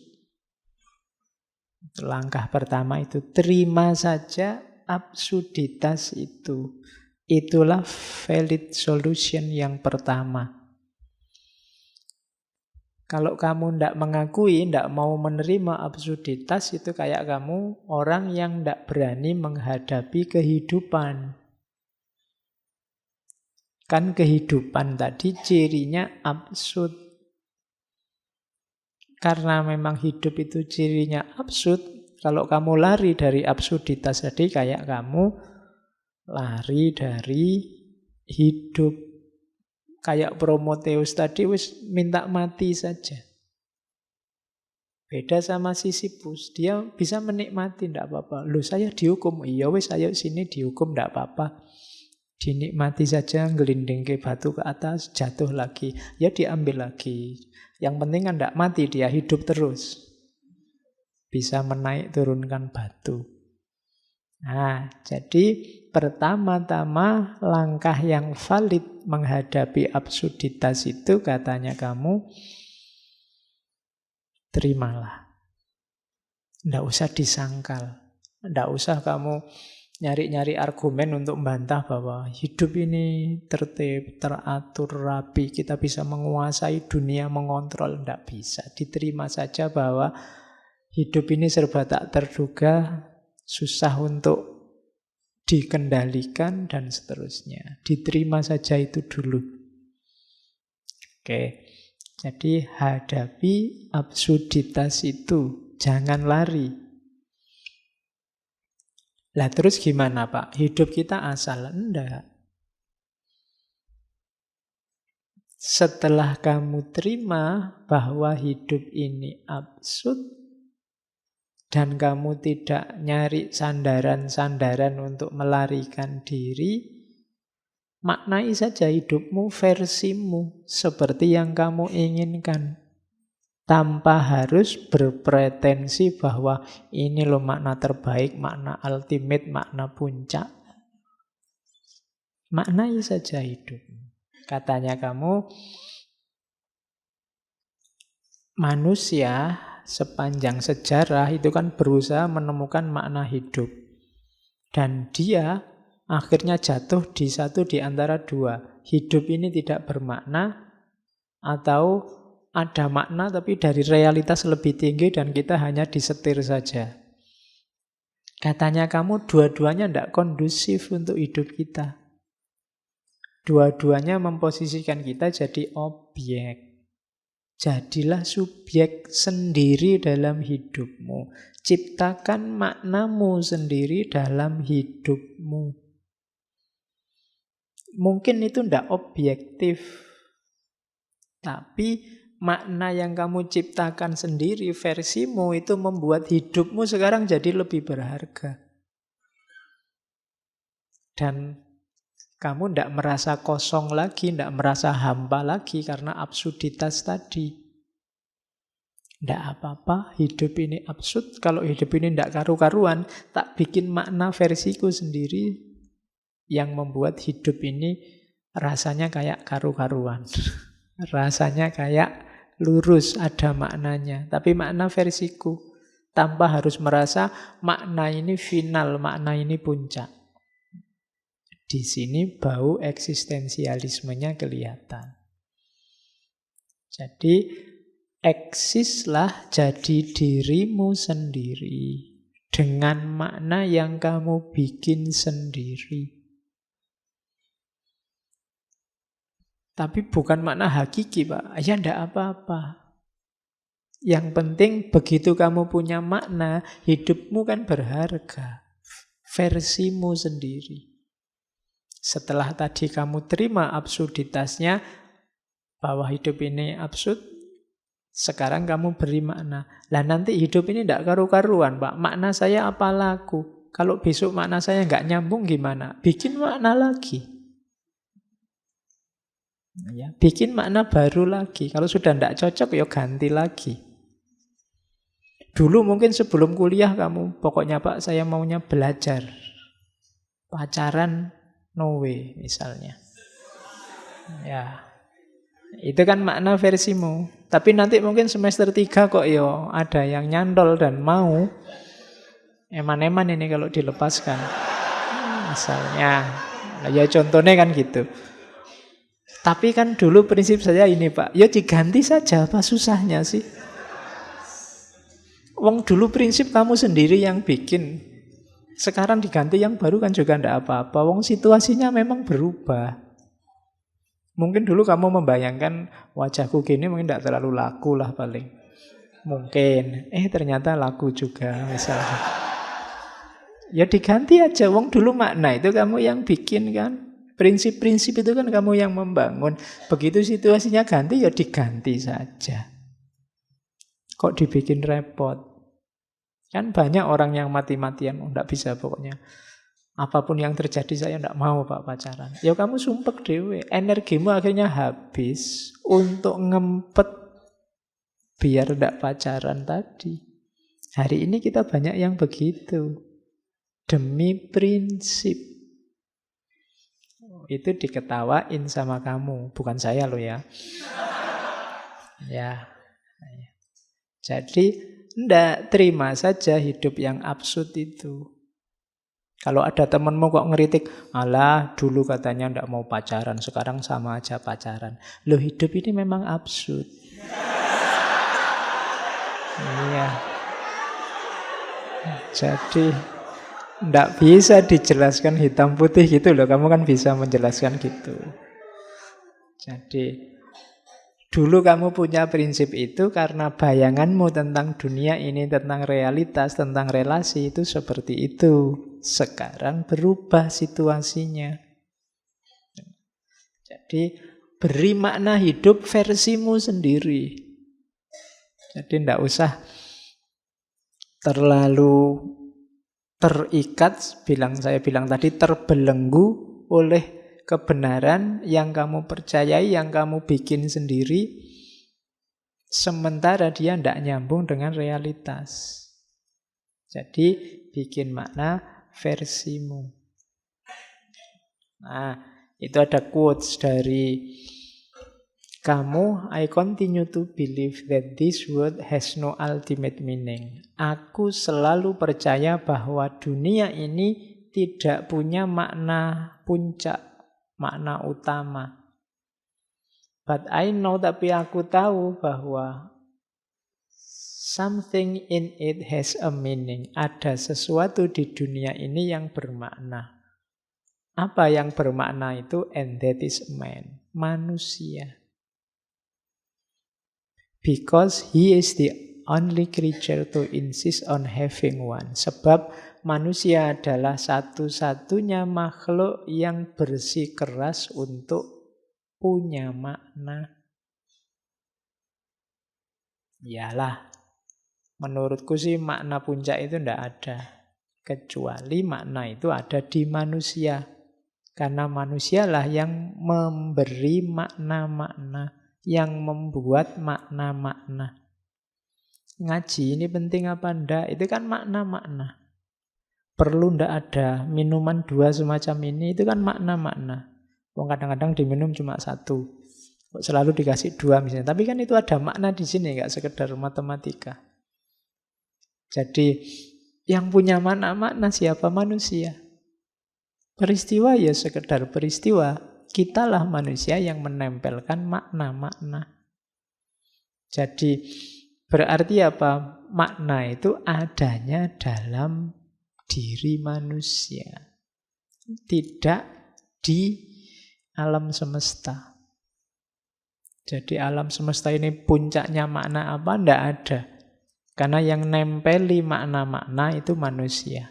Langkah pertama itu, terima saja absurditas itu. Itulah valid solution yang pertama. Kalau kamu tidak mengakui, tidak mau menerima absurditas, itu kayak kamu orang yang tidak berani menghadapi kehidupan. Kan kehidupan tadi cirinya absurd. Karena memang hidup itu cirinya absurd, kalau kamu lari dari absurditas tadi, kayak kamu lari dari hidup. Kayak Prometheus tadi, wis minta mati saja. Beda sama Sisyphus, dia bisa menikmati, tidak apa-apa. Loh, saya dihukum, iya wis ayo sini dihukum, tidak apa-apa. Dinikmati saja, ngelinding ke batu ke atas, jatuh lagi. Ya diambil lagi. Yang penting kan tidak mati, dia hidup terus. Bisa menaik turunkan batu. Nah, jadi pertama-tama langkah yang valid menghadapi absurditas itu, katanya kamu, terimalah. Tidak usah disangkal. Tidak usah kamu nyari-nyari argumen untuk membantah bahwa hidup ini tertib, teratur, rapi, kita bisa menguasai dunia, mengontrol. Tidak bisa. Diterima saja bahwa hidup ini serba tak terduga, susah untuk dikendalikan, dan seterusnya. Diterima saja itu dulu. Oke, jadi hadapi absurditas itu, jangan lari. Lah terus gimana Pak? Hidup kita asal? Enggak. Setelah kamu terima bahwa hidup ini absurd, dan kamu tidak nyari sandaran-sandaran untuk melarikan diri, maknai saja hidupmu versimu seperti yang kamu inginkan. Tanpa harus berpretensi bahwa ini loh makna terbaik, makna ultimate, makna puncak. Maknai saja hidupmu. Katanya kamu, manusia sepanjang sejarah itu kan berusaha menemukan makna hidup. Dan dia akhirnya jatuh di satu di antara dua. Hidup ini tidak bermakna, atau ada makna tapi dari realitas lebih tinggi dan kita hanya disetir saja. Katanya kamu, dua-duanya tidak kondusif untuk hidup kita. Dua-duanya memposisikan kita jadi objek. Jadilah subjek sendiri dalam hidupmu. Ciptakan maknamu sendiri dalam hidupmu. Mungkin itu tidak objektif, tapi makna yang kamu ciptakan sendiri, versimu, itu membuat hidupmu sekarang jadi lebih berharga. Dan kamu tidak merasa kosong lagi, tidak merasa hampa lagi karena absurditas tadi. Ndak apa-apa, hidup ini absurd. Kalau hidup ini ndak karu-karuan, tak bikin makna versiku sendiri yang membuat hidup ini rasanya kayak karu-karuan. Rasanya kayak lurus, ada maknanya. Tapi makna versiku, tanpa harus merasa makna ini final, makna ini puncak. Di sini bau eksistensialismenya kelihatan. Jadi, eksislah jadi dirimu sendiri dengan makna yang kamu bikin sendiri. Tapi bukan makna hakiki, Pak. Ya ndak apa-apa. Yang penting begitu kamu punya makna, hidupmu kan berharga. Versimu sendiri. Setelah tadi kamu terima absurditasnya, bahwa hidup ini absurd, sekarang kamu beri makna. Lah nanti hidup ini tidak karu-karuan, Pak. Makna saya apa laku? Kalau besok makna saya nggak nyambung gimana? Bikin makna lagi. Ya, bikin makna baru lagi. Kalau sudah tidak cocok, ya ganti lagi. Dulu mungkin sebelum kuliah kamu, pokoknya Pak, saya maunya belajar. Pacaran, no way, misalnya. Ya, itu kan makna versimu. Tapi nanti mungkin semester 3 kok ya ada yang nyantol dan mau. Eman-eman ini kalau dilepaskan. Misalnya. Ya contohnya kan gitu. Tapi kan dulu prinsip saya ini Pak. Ya diganti saja, apa susahnya sih? Wong dulu prinsip kamu sendiri yang bikin. Sekarang diganti yang baru kan juga tidak apa-apa. Wong situasinya memang berubah. Mungkin dulu kamu membayangkan wajahku gini mungkin tidak terlalu laku lah paling. Mungkin. Ternyata laku juga misalnya. Ya diganti aja. Wong dulu makna itu kamu yang bikin kan. Prinsip-prinsip itu kan kamu yang membangun. Begitu situasinya ganti ya diganti saja. Kok dibikin repot? Kan banyak orang yang mati-matian. Tidak bisa pokoknya. Apapun yang terjadi saya tidak mau Pak pacaran. Ya kamu sumpek dewe. Energimu akhirnya habis untuk ngempet biar tidak pacaran tadi. Hari ini kita banyak yang begitu. Demi prinsip. Itu diketawain sama kamu. Bukan saya loh ya. Ya. Jadi ndak terima saja hidup yang absurd itu. Kalau ada temenmu kok ngeritik, alah dulu katanya ndak mau pacaran, sekarang sama aja pacaran. Loh hidup ini memang absurd. Iya. Jadi ndak bisa dijelaskan hitam putih gitu loh. Kamu kan bisa menjelaskan gitu. Jadi dulu kamu punya prinsip itu karena bayanganmu tentang dunia ini, tentang realitas, tentang relasi itu seperti itu. Sekarang berubah situasinya. Jadi beri makna hidup versimu sendiri. Jadi tidak usah terlalu terikat, saya bilang tadi, terbelenggu oleh kebenaran yang kamu percayai, yang kamu bikin sendiri, sementara dia tidak nyambung dengan realitas. Jadi bikin makna versimu. Nah, itu ada quotes dari kamu, I continue to believe that this world has no ultimate meaning. Aku selalu percaya bahwa dunia ini tidak punya makna puncak, makna utama. But I know, tapi aku tahu bahwa something in it has a meaning. Ada sesuatu di dunia ini yang bermakna. Apa yang bermakna itu? And that is man, manusia. Because he is the only creature to insist on having one. Sebab manusia adalah satu-satunya makhluk yang bersikeras untuk punya makna. Iyalah, menurutku sih makna puncak itu tidak ada. Kecuali makna itu ada di manusia. Karena manusialah yang memberi makna-makna, yang membuat makna-makna. Ngaji ini penting apa enggak? Itu kan makna-makna. Perlu ndak ada minuman dua semacam ini, itu kan makna-makna. Wong kadang-kadang diminum cuma satu, kok selalu dikasih dua misalnya. Tapi kan itu ada makna di sini, nggak sekedar matematika. Jadi yang punya makna-makna siapa? Manusia. Peristiwa ya sekedar peristiwa. Kitalah manusia yang menempelkan makna-makna. Jadi berarti apa? Makna itu adanya dalam diri manusia, tidak di alam semesta. Jadi alam semesta ini puncaknya makna apa? Tidak ada. Karena yang nempeli makna-makna itu manusia.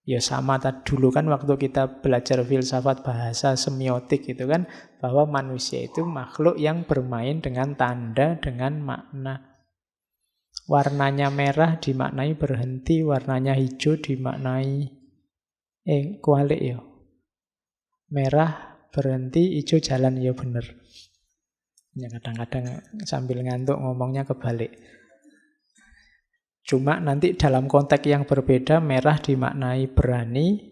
Ya sama tadi dulu kan waktu kita belajar filsafat bahasa semiotik itu kan, bahwa manusia itu makhluk yang bermain dengan tanda, dengan makna. Warnanya merah dimaknai berhenti, warnanya hijau dimaknai kualik ya. Merah berhenti, hijau jalan ya bener. Ya kadang-kadang sambil ngantuk ngomongnya kebalik. Cuma nanti dalam konteks yang berbeda, merah dimaknai berani,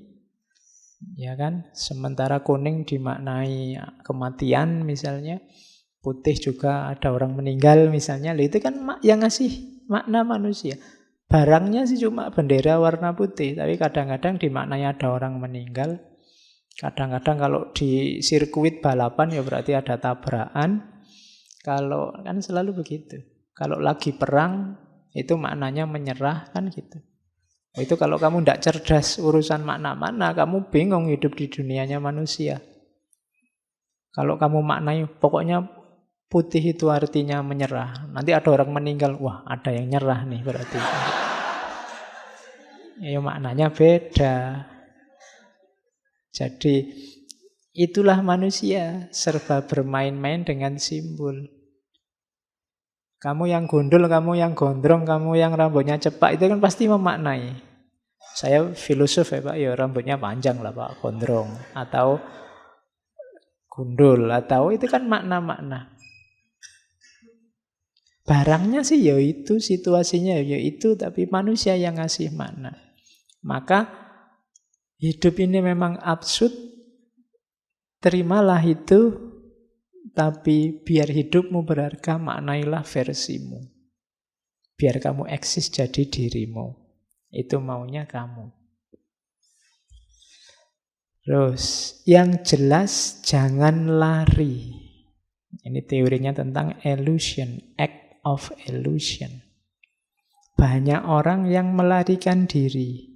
ya kan? Sementara kuning dimaknai kematian misalnya, putih juga ada orang meninggal misalnya. Itu kan yang ngasih makna manusia. Barangnya sih cuma bendera warna putih, tapi kadang-kadang dimaknai ada orang meninggal. Kadang-kadang kalau di sirkuit balapan ya berarti ada tabrakan. Kalau kan selalu begitu. Kalau lagi perang itu maknanya menyerah kan gitu. Itu kalau kamu tidak cerdas urusan makna-makna, kamu bingung hidup di dunianya manusia. Kalau kamu maknai pokoknya putih itu artinya menyerah. Nanti ada orang meninggal, wah ada yang nyerah nih berarti. Ya maknanya beda. Jadi itulah manusia, serba bermain-main dengan simbol. Kamu yang gundul, kamu yang gondrong, kamu yang rambutnya cepak, itu kan pasti memaknai. Saya filosof ya Pak, ya rambutnya panjang lah Pak, gondrong. Atau gundul, atau itu kan makna-makna. Barangnya sih ya itu, situasinya ya itu, tapi manusia yang ngasih makna. Maka hidup ini memang absurd, terimalah itu, tapi biar hidupmu berharga, maknailah versimu. Biar kamu eksis jadi dirimu. Itu maunya kamu. Terus, yang jelas jangan lari. Ini teorinya tentang illusion, act of illusion. Banyak orang yang melarikan diri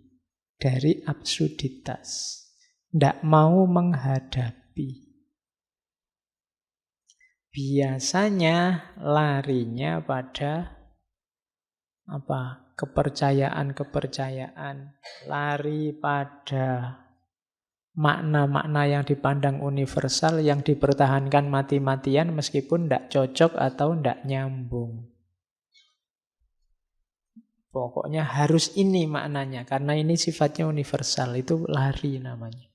dari absurditas. Tidak mau menghadapi. Biasanya larinya pada kepercayaan-kepercayaan, lari pada makna-makna yang dipandang universal, yang dipertahankan mati-matian meskipun tidak cocok atau tidak nyambung. Pokoknya harus ini maknanya, karena ini sifatnya universal, itu lari namanya.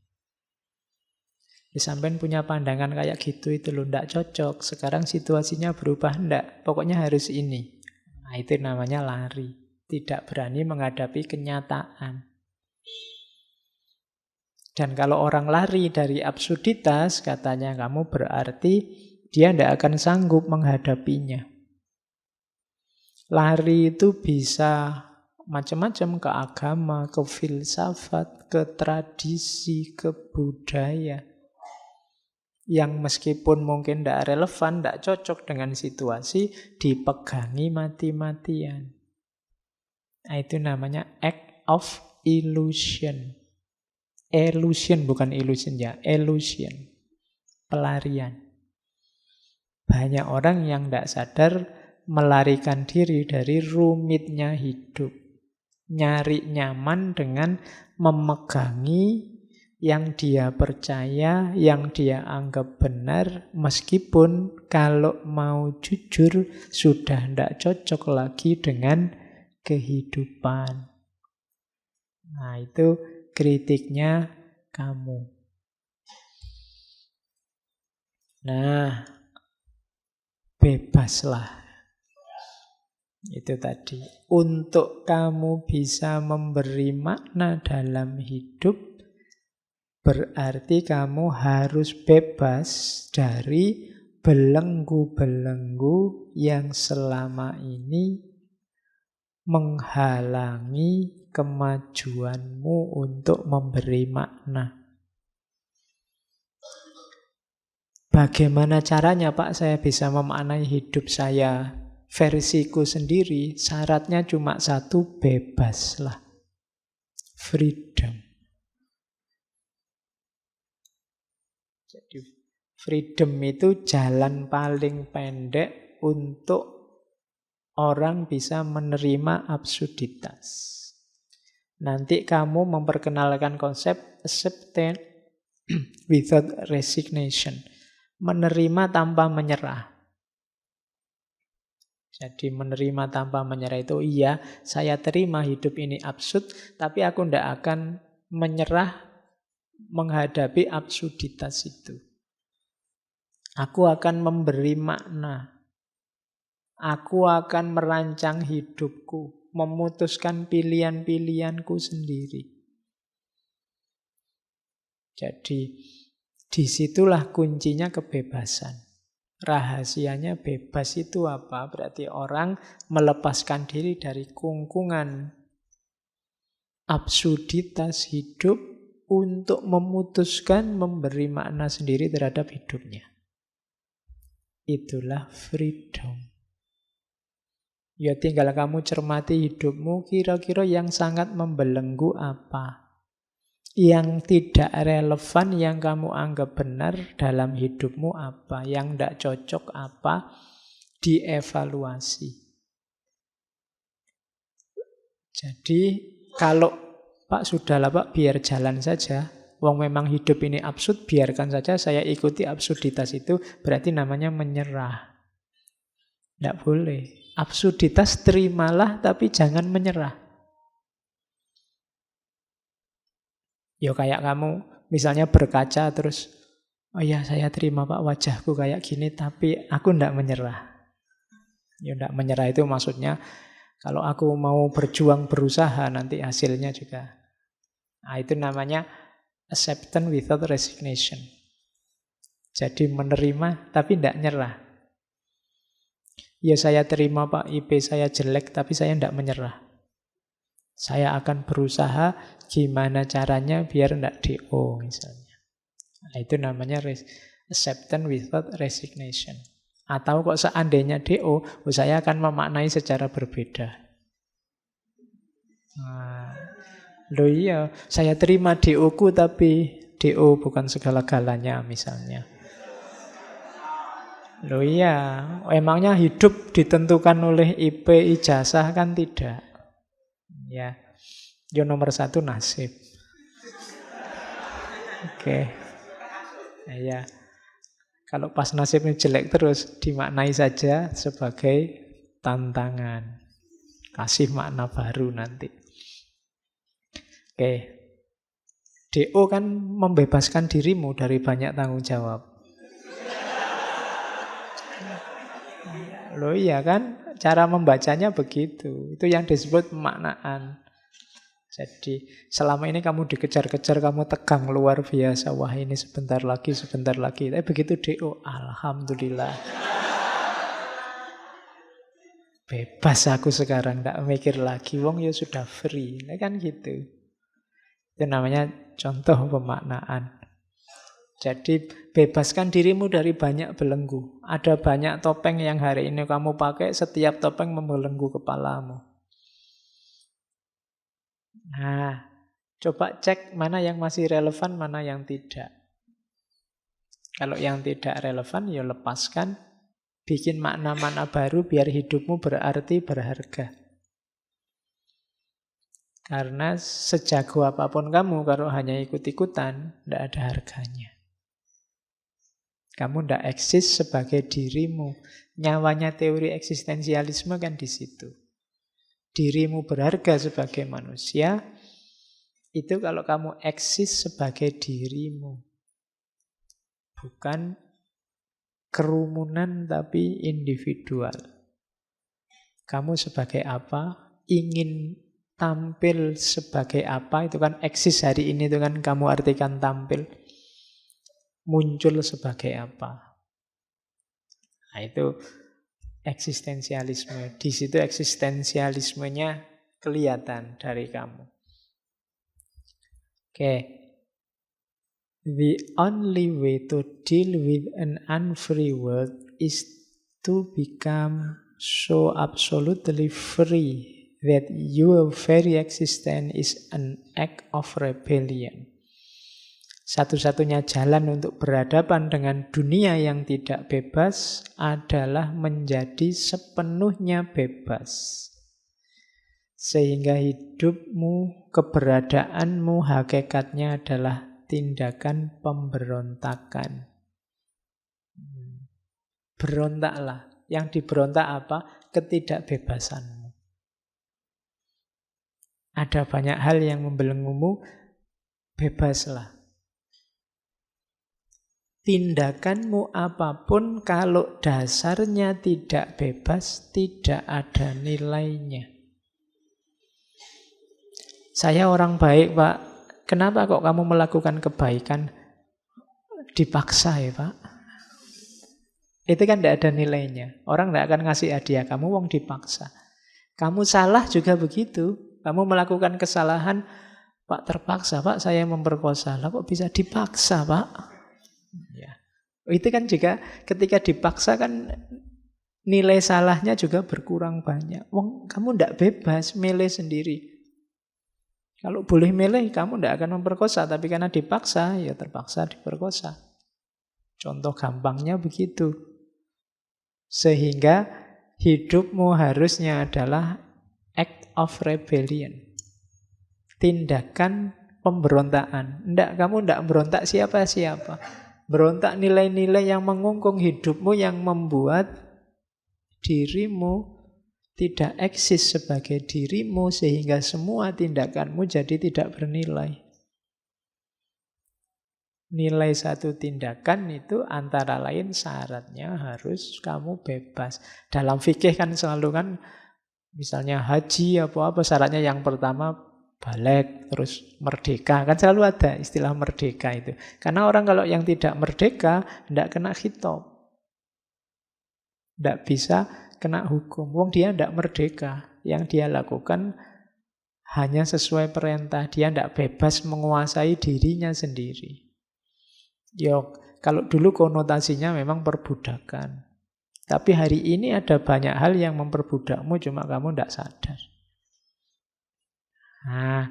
Sampean punya pandangan kayak gitu itu loh, tidak cocok, sekarang situasinya berubah, tidak, pokoknya harus ini. Nah itu namanya lari, tidak berani menghadapi kenyataan. Dan kalau orang lari dari absurditas, katanya kamu berarti dia tidak akan sanggup menghadapinya. Lari itu bisa macam-macam, ke agama, ke filsafat, ke tradisi, ke budaya. Yang meskipun mungkin tidak relevan, tidak cocok dengan situasi, dipegangi mati-matian. Nah, itu namanya act of illusion. Illusion bukan illusion ya, illusion. Pelarian. Banyak orang yang tidak sadar melarikan diri dari rumitnya hidup. Nyari nyaman dengan memegangi yang dia percaya, yang dia anggap benar, meskipun kalau mau jujur sudah tidak cocok lagi dengan kehidupan. Nah, itu kritiknya kamu. Nah, bebaslah. Itu tadi. Untuk kamu bisa memberi makna dalam hidup, berarti kamu harus bebas dari belenggu-belenggu yang selama ini menghalangi kemajuanmu untuk memberi makna. Bagaimana caranya, Pak, saya bisa memaknai hidup saya versiku sendiri? Syaratnya cuma satu, bebaslah. Freedom. Jadi freedom itu jalan paling pendek untuk orang bisa menerima absurditas. Nanti kamu memperkenalkan konsep acceptance without resignation. Menerima tanpa menyerah. Jadi menerima tanpa menyerah itu, iya, saya terima hidup ini absurd, tapi aku tidak akan menyerah menghadapi absurditas itu. Aku akan memberi makna. Aku akan merancang hidupku, memutuskan pilihan-pilihanku sendiri. Jadi disitulah kuncinya kebebasan. Rahasianya bebas itu apa? Berarti orang melepaskan diri dari kungkungan absurditas hidup untuk memutuskan memberi makna sendiri terhadap hidupnya. Itulah freedom. Ya tinggal kamu cermati hidupmu, kira-kira yang sangat membelenggu apa? Yang tidak relevan, yang kamu anggap benar dalam hidupmu apa? Yang tidak cocok apa? Dievaluasi. Jadi kalau Pak sudahlah Pak, biar jalan saja. Wong memang hidup ini absurd, biarkan saja saya ikuti absurditas itu, berarti namanya menyerah. Tidak boleh. Absurditas terimalah, tapi jangan menyerah. Ya kayak kamu misalnya berkaca terus, oh ya saya terima Pak wajahku kayak gini, tapi aku tidak menyerah. Ya tidak menyerah itu maksudnya kalau aku mau berjuang berusaha nanti hasilnya juga. Nah, itu namanya acceptance without resignation. Jadi menerima tapi tidak nyerah. Ya saya terima Pak IP saya jelek tapi saya tidak menyerah. Saya akan berusaha gimana caranya biar tidak DO misalnya. Nah, itu namanya acceptance without resignation. Atau kok seandainya DO, saya akan memaknai secara berbeda. Nah, loh iya, saya terima DO-ku tapi DO bukan segala-galanya misalnya. Loh iya, emangnya hidup ditentukan oleh IP ijazah kan tidak. Ya, yo nomor satu nasib. Oke. Ya, kalau pas nasibnya jelek terus dimaknai saja sebagai tantangan. Kasih makna baru nanti. Oke. DO kan membebaskan dirimu dari banyak tanggung jawab. Loh iya kan, cara membacanya begitu. Itu yang disebut pemaknaan. Jadi selama ini kamu dikejar-kejar, kamu tegang luar biasa. Wah ini sebentar lagi, sebentar lagi. Tapi begitu DO, alhamdulillah. Bebas aku sekarang, tidak mikir lagi. Wong ya sudah free, kan gitu. Itu namanya contoh pemaknaan. Jadi bebaskan dirimu dari banyak belenggu. Ada banyak topeng yang hari ini kamu pakai, setiap topeng membelenggu kepalamu. Nah, coba cek mana yang masih relevan, mana yang tidak. Kalau yang tidak relevan, ya lepaskan. Bikin makna-makna baru biar hidupmu berarti, berharga. Karena sejago apapun kamu, kalau hanya ikut-ikutan, tidak ada harganya. Kamu tidak eksis sebagai dirimu. Nyawanya teori eksistensialisme kan di situ. Dirimu berharga sebagai manusia, itu kalau kamu eksis sebagai dirimu. Bukan kerumunan tapi individual. Kamu sebagai apa? Ingin tampil sebagai apa? Itu kan eksis hari ini, itu kan kamu artikan tampil. Muncul sebagai apa? Nah, itu eksistensialisme. Di situ eksistensialismenya kelihatan dari kamu. Oke. The only way to deal with an unfree world is to become so absolutely free that your very existence is an act of rebellion. Satu-satunya jalan untuk berhadapan dengan dunia yang tidak bebas adalah menjadi sepenuhnya bebas. Sehingga hidupmu, keberadaanmu, hakikatnya adalah tindakan pemberontakan. Berontaklah. Yang diberontak apa? Ketidakbebasanmu. Ada banyak hal yang membelenggumu, bebaslah. Tindakanmu apapun kalau dasarnya tidak bebas, tidak ada nilainya. Saya orang baik, Pak. Kenapa kok kamu melakukan kebaikan? Dipaksa ya, Pak. Itu kan tidak ada nilainya. Orang tidak akan ngasih hadiah kamu, wong dipaksa. Kamu salah juga begitu. Kamu melakukan kesalahan, Pak terpaksa, Pak saya memperkosa. Lah kok bisa dipaksa, Pak? Ya. Itu kan juga ketika dipaksa kan nilai salahnya juga berkurang banyak. Wong kamu tidak bebas, milih sendiri. Kalau boleh milih, kamu tidak akan memperkosa. Tapi karena dipaksa, ya terpaksa diperkosa. Contoh gampangnya begitu. Sehingga hidupmu harusnya adalah act of rebellion. Tindakan pemberontakan. Kamu tidak berontak siapa-siapa. Berontak nilai-nilai yang mengungkung hidupmu, yang membuat dirimu tidak eksis sebagai dirimu, sehingga semua tindakanmu jadi tidak bernilai. Nilai satu tindakan itu antara lain syaratnya harus kamu bebas. Dalam fikih kan selalu kan, misalnya haji apa-apa, syaratnya yang pertama balik, terus merdeka. Kan selalu ada istilah merdeka itu. Karena orang kalau yang tidak merdeka, tidak kena khitab. Tidak bisa kena hukum. Wong dia tidak merdeka. Yang dia lakukan hanya sesuai perintah. Dia tidak bebas menguasai dirinya sendiri. Kalau dulu konotasinya memang perbudakan. Tapi hari ini ada banyak hal yang memperbudakmu, cuma kamu tidak sadar. Nah,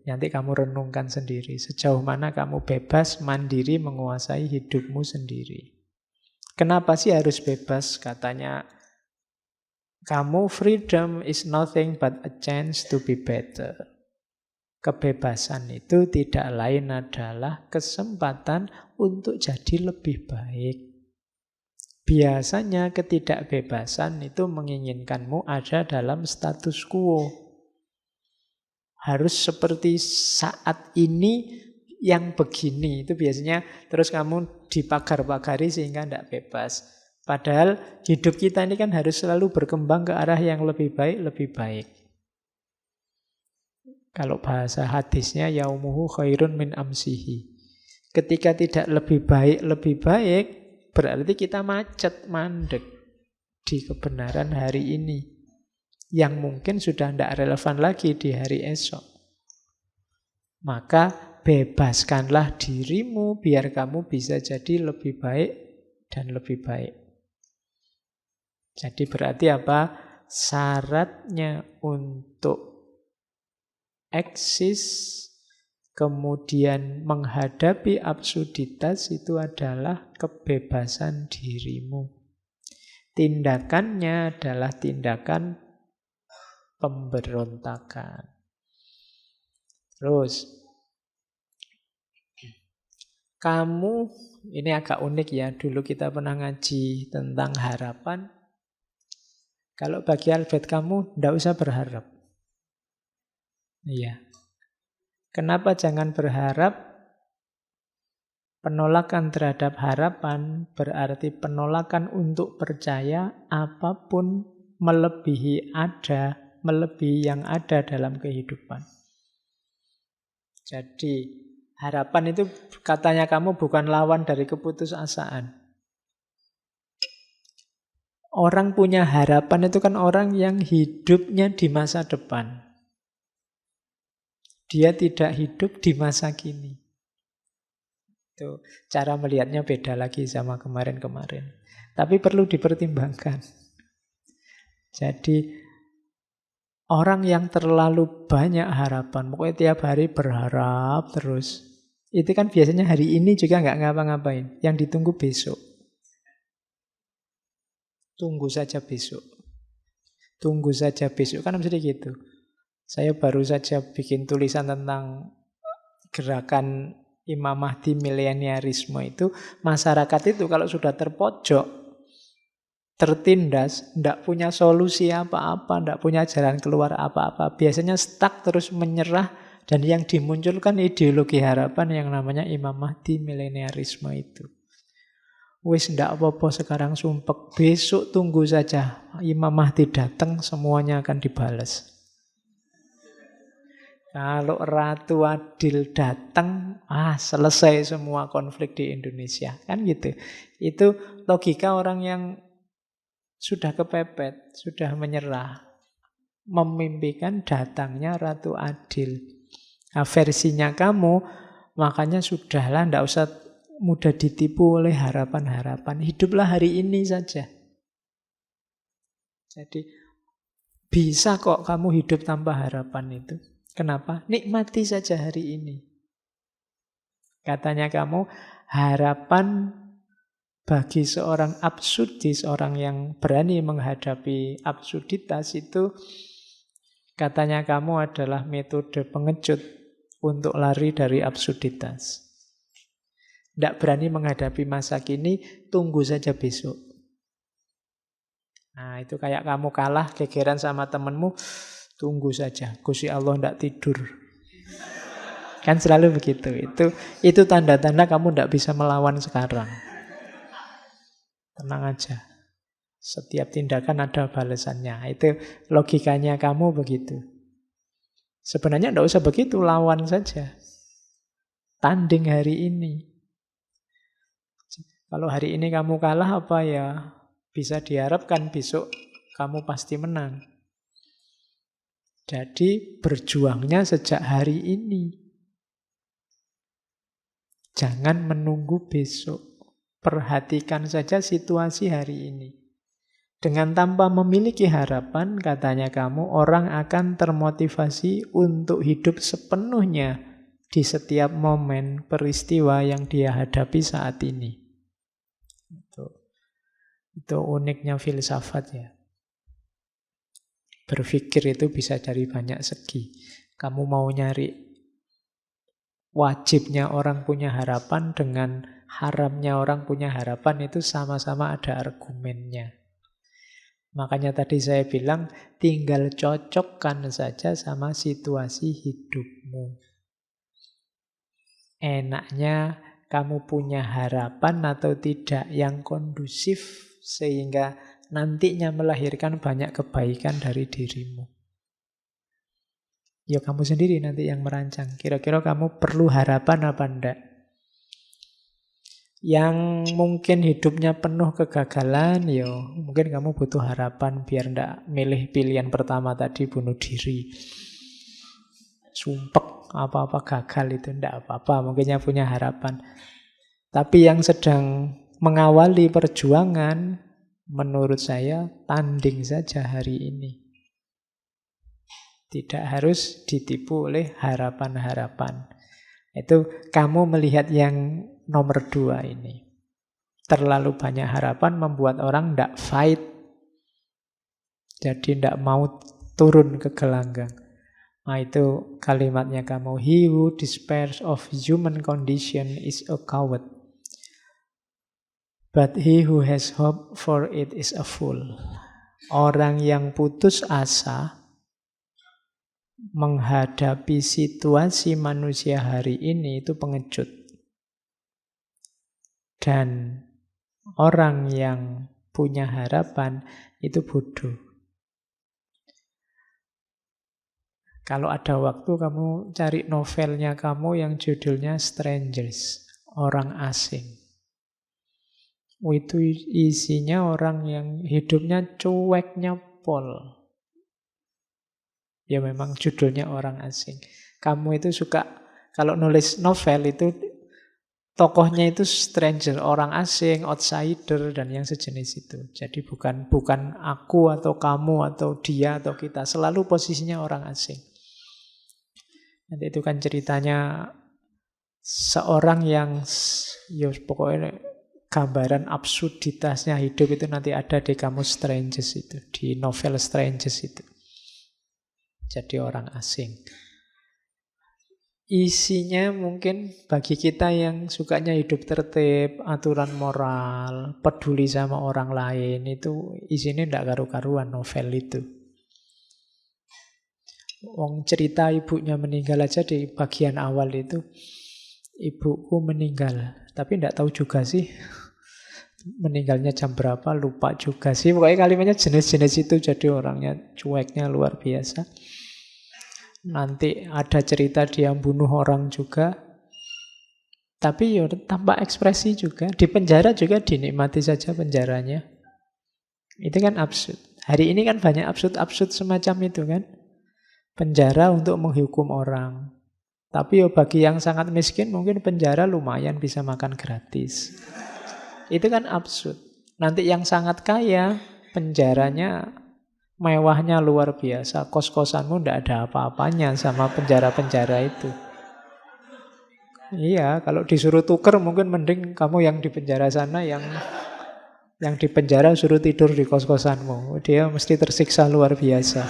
nanti kamu renungkan sendiri. Sejauh mana kamu bebas, mandiri, menguasai hidupmu sendiri. Kenapa sih harus bebas? Katanya, kamu freedom is nothing but a chance to be better. Kebebasan itu tidak lain adalah kesempatan untuk jadi lebih baik. Biasanya ketidakbebasan itu menginginkanmu ada dalam status quo. Harus seperti saat ini yang begini. Itu biasanya terus kamu dipagar-pagari sehingga tidak bebas. Padahal hidup kita ini kan harus selalu berkembang ke arah yang lebih baik, lebih baik. Kalau bahasa hadisnya, yaumuhu khairun min amsihi. Ketika tidak lebih baik, berarti kita macet, mandek di kebenaran hari ini. Yang mungkin sudah tidak relevan lagi di hari esok. Maka bebaskanlah dirimu biar kamu bisa jadi lebih baik dan lebih baik. Jadi berarti apa? Syaratnya untuk eksis, kemudian menghadapi absurditas itu adalah kebebasan dirimu. Tindakannya adalah tindakan pemberontakan. Terus, kamu, ini agak unik ya, dulu kita pernah ngaji tentang harapan. Kalau bagi Albert kamu, tidak usah berharap. Iya. Kenapa jangan berharap? Penolakan terhadap harapan berarti penolakan untuk percaya apapun melebihi yang ada dalam kehidupan. Jadi harapan itu katanya kamu bukan lawan dari keputusasaan. Orang punya harapan itu kan orang yang hidupnya di masa depan. Dia tidak hidup di masa kini. Itu cara melihatnya beda lagi sama kemarin-kemarin. Tapi perlu dipertimbangkan. Jadi orang yang terlalu banyak harapan, pokoknya tiap hari berharap terus, itu kan biasanya hari ini juga nggak ngapa-ngapain. Yang ditunggu besok. Tunggu saja besok. Tunggu saja besok. Kan mesti gitu. Saya baru saja bikin tulisan tentang gerakan Imam Mahdi mileniarisme itu. Masyarakat itu kalau sudah terpojok, tertindas, tidak punya solusi apa-apa, tidak punya jalan keluar apa-apa, biasanya stuck terus menyerah, dan yang dimunculkan ideologi harapan yang namanya Imam Mahdi mileniarisme itu. Wis ndak apa-apa sekarang sumpek, besok tunggu saja Imam Mahdi datang, semuanya akan dibalas. Kalau Ratu Adil datang, selesai semua konflik di Indonesia. Kan gitu. Itu logika orang yang sudah kepepet, sudah menyerah. Memimpikan datangnya Ratu Adil. Nah, versinya kamu, makanya sudahlah, ndak usah mudah ditipu oleh harapan-harapan. Hiduplah hari ini saja. Jadi, bisa kok kamu hidup tanpa harapan itu. Kenapa? Nikmati saja hari ini. Katanya kamu, harapan bagi seorang absurdis, orang yang berani menghadapi absurditas itu, katanya kamu adalah metode pengecut untuk lari dari absurditas. Tidak berani menghadapi masa kini, tunggu saja besok. Nah, itu kayak kamu kalah, gegeran sama temenmu, tunggu saja, Gusti Allah tidak tidur. Kan selalu begitu. Itu tanda-tanda kamu tidak bisa melawan sekarang. Tenang aja. Setiap tindakan ada balasannya. Itu logikanya kamu begitu. Sebenarnya tidak usah begitu, lawan saja. Tanding hari ini. Kalau hari ini kamu kalah, apa ya? Bisa diharapkan besok kamu pasti menang. Jadi berjuangnya sejak hari ini. Jangan menunggu besok. Perhatikan saja situasi hari ini. Dengan tanpa memiliki harapan, katanya kamu, orang akan termotivasi untuk hidup sepenuhnya di setiap momen peristiwa yang dia hadapi saat ini. Itu uniknya filsafat ya. Berpikir itu bisa dari banyak segi. Kamu mau nyari wajibnya orang punya harapan dengan haramnya orang punya harapan, itu sama-sama ada argumennya. Makanya tadi saya bilang, tinggal cocokkan saja sama situasi hidupmu. Enaknya kamu punya harapan atau tidak yang kondusif, sehingga nantinya melahirkan banyak kebaikan dari dirimu. Ya kamu sendiri nanti yang merancang. Kira-kira kamu perlu harapan apa enggak? Yang mungkin hidupnya penuh kegagalan, ya mungkin kamu butuh harapan biar enggak milih pilihan pertama tadi, bunuh diri. Sumpek, apa-apa gagal itu enggak apa-apa, mungkinnya punya harapan. Tapi yang sedang mengawali perjuangan, menurut saya tanding saja hari ini. Tidak harus ditipu oleh harapan-harapan. Itu kamu melihat yang nomor 2 ini. Terlalu banyak harapan membuat orang tidak fight. Jadi tidak mau turun ke gelanggang. Nah itu kalimatnya kamu. He who despairs of human condition is a coward. But he who has hope for it is a fool. Orang yang putus asa menghadapi situasi manusia hari ini itu pengecut. Dan orang yang punya harapan itu bodoh. Kalau ada waktu kamu cari novelnya kamu yang judulnya Strangers, orang asing. Itu isinya orang yang hidupnya cueknya pol. Ya memang judulnya orang asing. Kamu itu suka, kalau nulis novel itu tokohnya itu stranger, orang asing, outsider, dan yang sejenis itu. Jadi bukan aku atau kamu atau dia atau kita. Selalu posisinya orang asing. Nanti itu kan ceritanya seorang yang, ya pokoknya gambaran absurditasnya hidup itu nanti ada di kamus Strangers itu, di novel Strangers itu. Jadi orang asing. Isinya mungkin bagi kita yang sukanya hidup tertib, aturan moral, peduli sama orang lain, itu isinya tidak karu-karuan novel itu. Wong cerita ibunya meninggal aja di bagian awal itu, ibuku meninggal, tapi tidak tahu juga sih meninggalnya jam berapa, lupa juga sih. Pokoknya kalimatnya jenis-jenis itu, jadi orangnya cueknya luar biasa. Nanti ada cerita dia bunuh orang juga, tapi ya tanpa ekspresi juga. Di penjara juga dinikmati saja penjaranya. Itu kan absurd. Hari ini kan banyak absurd-absurd semacam itu kan. Penjara untuk menghukum orang. Tapi ya bagi yang sangat miskin mungkin penjara lumayan bisa makan gratis. Itu kan absurd. Nanti yang sangat kaya penjaranya mewahnya luar biasa. Kos-kosanmu tidak ada apa-apanya sama penjara-penjara itu. Iya, kalau disuruh tuker mungkin mending kamu yang di penjara sana, yang di penjara suruh tidur di kos-kosanmu. Dia mesti tersiksa luar biasa.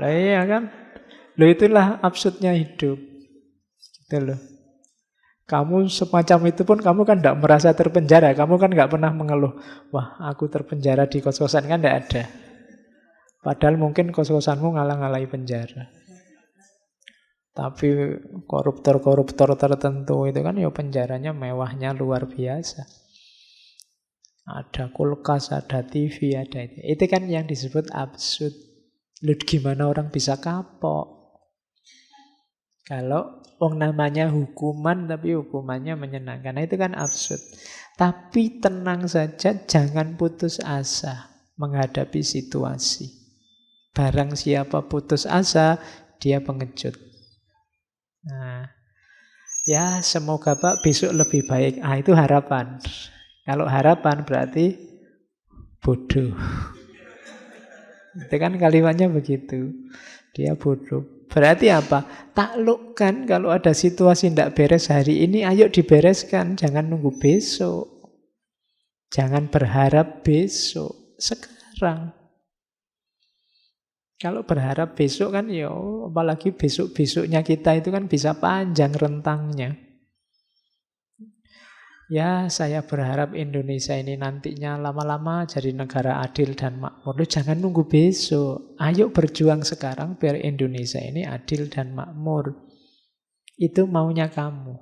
Lah iya kan? Loh itulah absurdnya hidup. Gitu loh. Kamu semacam itu pun kamu kan tidak merasa terpenjara. Kamu kan nggak pernah mengeluh, wah aku terpenjara di kos-kosan, kan tidak ada. Padahal mungkin kos-kosanmu ngalah-ngalahi penjara. Tapi koruptor-koruptor tertentu itu kan ya penjaranya mewahnya luar biasa. Ada kulkas, ada TV, ada itu. Itu kan yang disebut absurd. Lu gimana orang bisa kapok? Kalau namanya hukuman tapi hukumannya menyenangkan. Nah, itu kan absurd. Tapi tenang saja, jangan putus asa menghadapi situasi. Barang siapa putus asa, dia pengecut. Nah, ya semoga Pak besok lebih baik. Itu harapan. Kalau harapan berarti bodoh. Itu kan kalimatnya begitu. Dia bodoh. Berarti apa? Taklukkan kalau ada situasi tidak beres hari ini, ayo dibereskan. Jangan nunggu besok. Jangan berharap besok. Sekarang. Kalau berharap besok kan ya, apalagi besok-besoknya kita itu kan bisa panjang rentangnya. Ya, saya berharap Indonesia ini nantinya lama-lama jadi negara adil dan makmur. Loh, jangan nunggu besok. Ayo berjuang sekarang biar Indonesia ini adil dan makmur. Itu maunya kamu.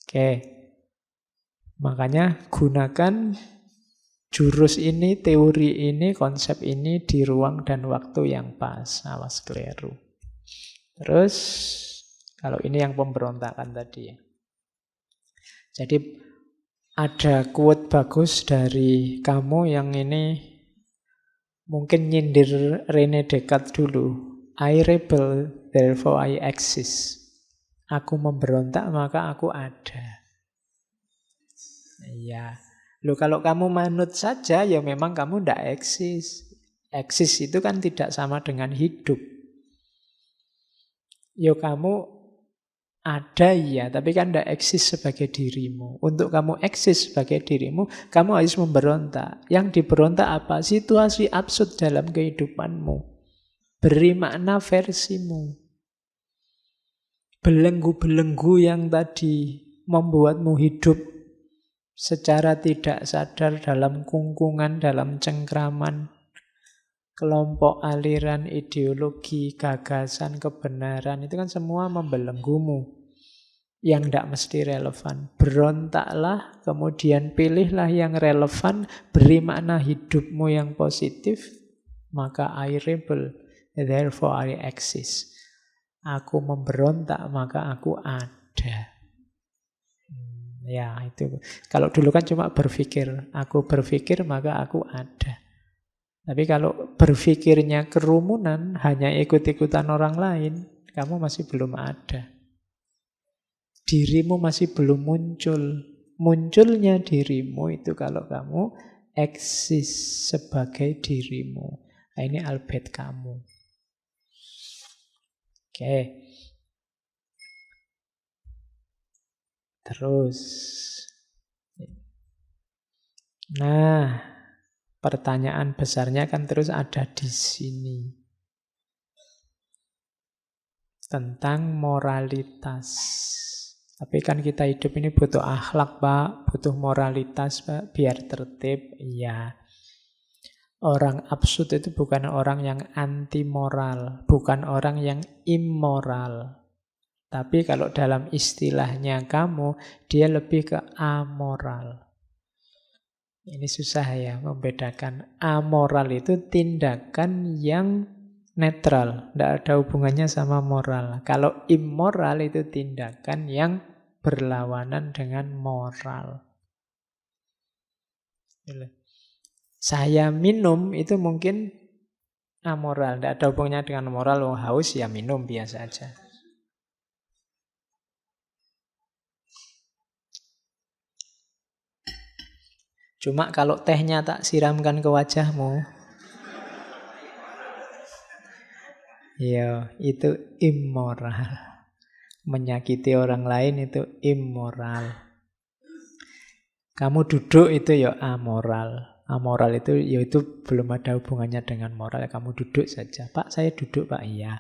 Oke. Makanya gunakan jurus ini, teori ini, konsep ini di ruang dan waktu yang pas. Awas keliru. Terus, kalau ini yang pemberontakan tadi ya. Jadi ada quote bagus dari kamu yang ini mungkin nyindir René Descartes dulu. I rebel, therefore I exist. Aku memberontak, maka aku ada. Iya. Loh, kalau kamu manut saja, ya memang kamu tidak eksis. Eksis itu kan tidak sama dengan hidup. Ya kamu ada ya, tapi kan tidak eksis sebagai dirimu. Untuk kamu eksis sebagai dirimu, kamu harus memberontak. Yang diberontak apa? Situasi absurd dalam kehidupanmu. Beri makna versimu. Belenggu-belenggu yang tadi membuatmu hidup secara tidak sadar dalam kungkungan, dalam cengkraman kelompok, aliran, ideologi, gagasan, kebenaran, itu kan semua membelenggumu yang tidak mesti relevan. Berontaklah, kemudian pilihlah yang relevan, beri makna hidupmu yang positif, maka I rebel, therefore I exist. Aku memberontak, maka aku ada. Ya, itu. Kalau dulu kan cuma berpikir, aku berpikir maka aku ada. Tapi kalau berpikirnya kerumunan, hanya ikut-ikutan orang lain, kamu masih belum ada. Dirimu masih belum muncul. Munculnya dirimu itu kalau kamu eksis sebagai dirimu. Nah, ini Albert Camus. Oke. Terus. Nah, pertanyaan besarnya kan terus ada di sini. Tentang moralitas. Tapi kan kita hidup ini butuh akhlak, Pak. Butuh moralitas, Pak. Biar tertib. Iya. Orang absurd itu bukan orang yang anti moral. Bukan orang yang immoral. Tapi kalau dalam istilahnya kamu, dia lebih ke amoral. Ini susah ya membedakan. Amoral itu tindakan yang netral, tidak ada hubungannya sama moral. Kalau immoral itu tindakan yang berlawanan dengan moral. Saya minum itu mungkin amoral, tidak ada hubungannya dengan moral. Oh, haus ya minum biasa aja. Cuma kalau tehnya tak siramkan ke wajahmu, ya itu immoral. Menyakiti orang lain itu immoral. Kamu duduk itu ya amoral. Amoral itu ya itu belum ada hubungannya dengan moral. Kamu duduk saja. Pak, saya duduk, Pak. Iya.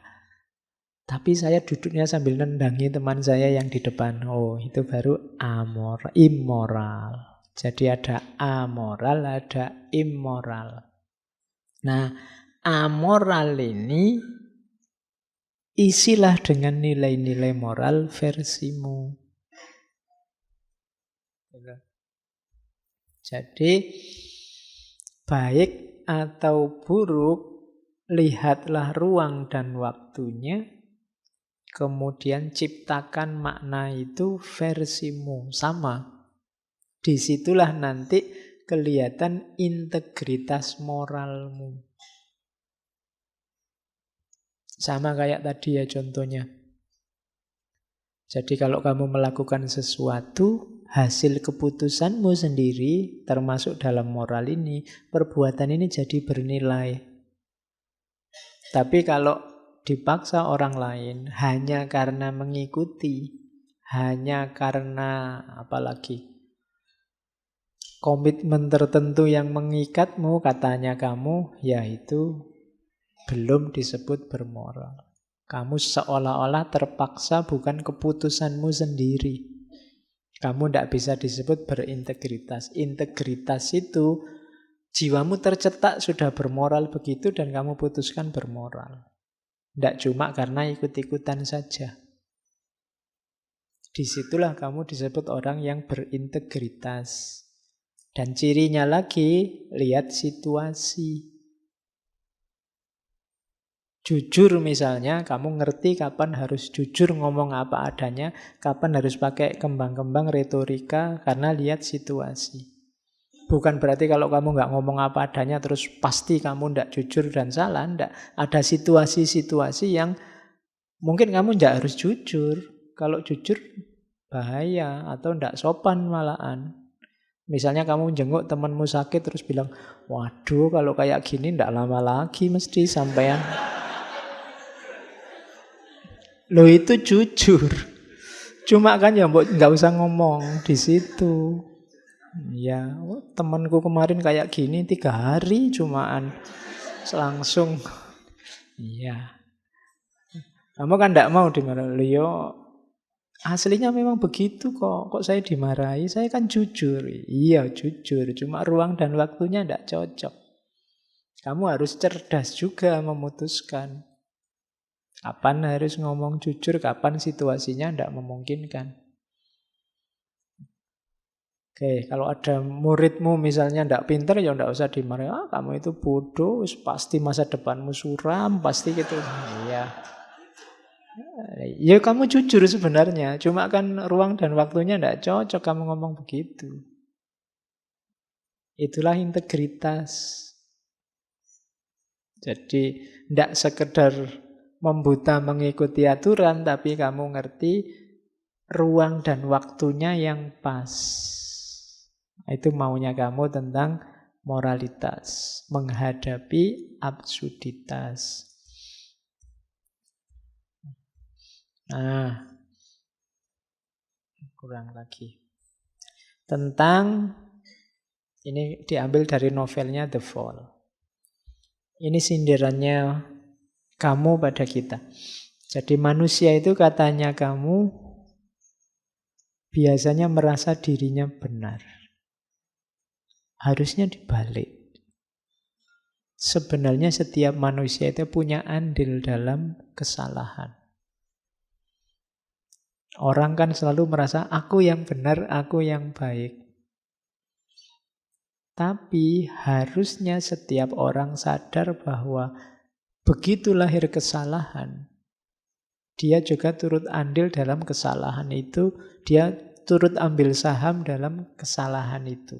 Tapi saya duduknya sambil nendangi teman saya yang di depan. Oh, itu baru amoral, immoral. Jadi ada amoral, ada immoral. Nah, amoral ini isilah dengan nilai-nilai moral versimu. Jadi, baik atau buruk, lihatlah ruang dan waktunya, kemudian ciptakan makna itu versimu. Sama. Disitulah nanti kelihatan integritas moralmu. Sama kayak tadi ya contohnya. Jadi kalau kamu melakukan sesuatu, hasil keputusanmu sendiri, termasuk dalam moral ini, perbuatan ini jadi bernilai. Tapi kalau dipaksa orang lain, hanya karena mengikuti, hanya karena apalagi komitmen tertentu yang mengikatmu, katanya kamu, ya itu belum disebut bermoral. Kamu seolah-olah terpaksa, bukan keputusanmu sendiri. Kamu tidak bisa disebut berintegritas. Integritas itu jiwamu tercetak sudah bermoral begitu dan kamu putuskan bermoral. Tidak cuma karena ikut-ikutan saja. Disitulah kamu disebut orang yang berintegritas. Dan cirinya lagi, lihat situasi. Jujur misalnya, kamu ngerti kapan harus jujur ngomong apa adanya, kapan harus pakai kembang-kembang retorika, karena lihat situasi. Bukan berarti kalau kamu nggak ngomong apa adanya, terus pasti kamu nggak jujur dan salah, nggak. Ada situasi-situasi yang mungkin kamu nggak harus jujur. Kalau jujur, bahaya, atau nggak sopan malahan. Misalnya kamu jenguk temanmu sakit terus bilang, waduh kalau kayak gini ndak lama lagi mesti sampean. Loh itu jujur. Cuma kan ya nggak usah ngomong di situ. Ya, temanku kemarin kayak gini 3 hari cumaan langsung. Iya. Kamu kan ndak mau dimarahi. Yo, aslinya memang begitu kok. Kok saya dimarahi? Saya kan jujur. Iya, jujur. Cuma ruang dan waktunya tidak cocok. Kamu harus cerdas juga memutuskan. Kapan harus ngomong jujur, kapan situasinya tidak memungkinkan. Oke, kalau ada muridmu misalnya ndak pinter ya ndak usah dimarahi. Ah, kamu itu bodoh, pasti masa depanmu suram, pasti gitu. Iya. Ya kamu jujur sebenarnya, cuma kan ruang dan waktunya ndak cocok kamu ngomong begitu. Itulah integritas. Jadi ndak sekedar membuta mengikuti aturan, tapi kamu ngerti ruang dan waktunya yang pas. Itu maunya kamu tentang moralitas, menghadapi absurditas. Nah, kurang lagi. Tentang, ini diambil dari novelnya The Fall. Ini sindirannya kamu pada kita. Jadi manusia itu katanya kamu biasanya merasa dirinya benar. Harusnya dibalik. Sebenarnya setiap manusia itu punya andil dalam kesalahan. Orang kan selalu merasa aku yang benar, aku yang baik. Tapi harusnya setiap orang sadar bahwa begitu lahir kesalahan, dia juga turut andil dalam kesalahan itu, dia turut ambil saham dalam kesalahan itu.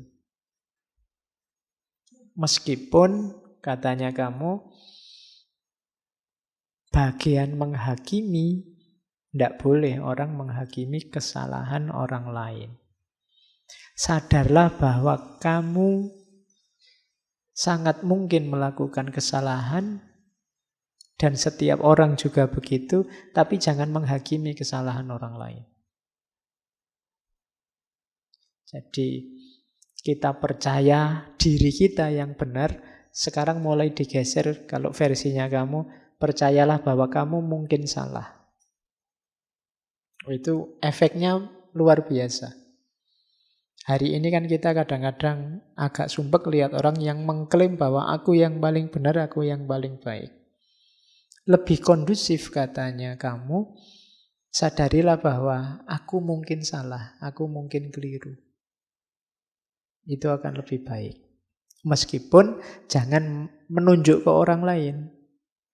Meskipun katanya kamu bagian menghakimi, tidak boleh orang menghakimi kesalahan orang lain. Sadarlah bahwa kamu sangat mungkin melakukan kesalahan dan setiap orang juga begitu, tapi jangan menghakimi kesalahan orang lain. Jadi kita percaya diri kita yang benar, sekarang mulai digeser kalau versinya kamu, percayalah bahwa kamu mungkin salah. Itu efeknya luar biasa. Hari ini kan kita kadang-kadang agak sumpek lihat orang yang mengklaim bahwa aku yang paling benar, aku yang paling baik. Lebih kondusif katanya kamu, sadarilah bahwa aku mungkin salah, aku mungkin keliru. Itu akan lebih baik. Meskipun jangan menunjuk ke orang lain.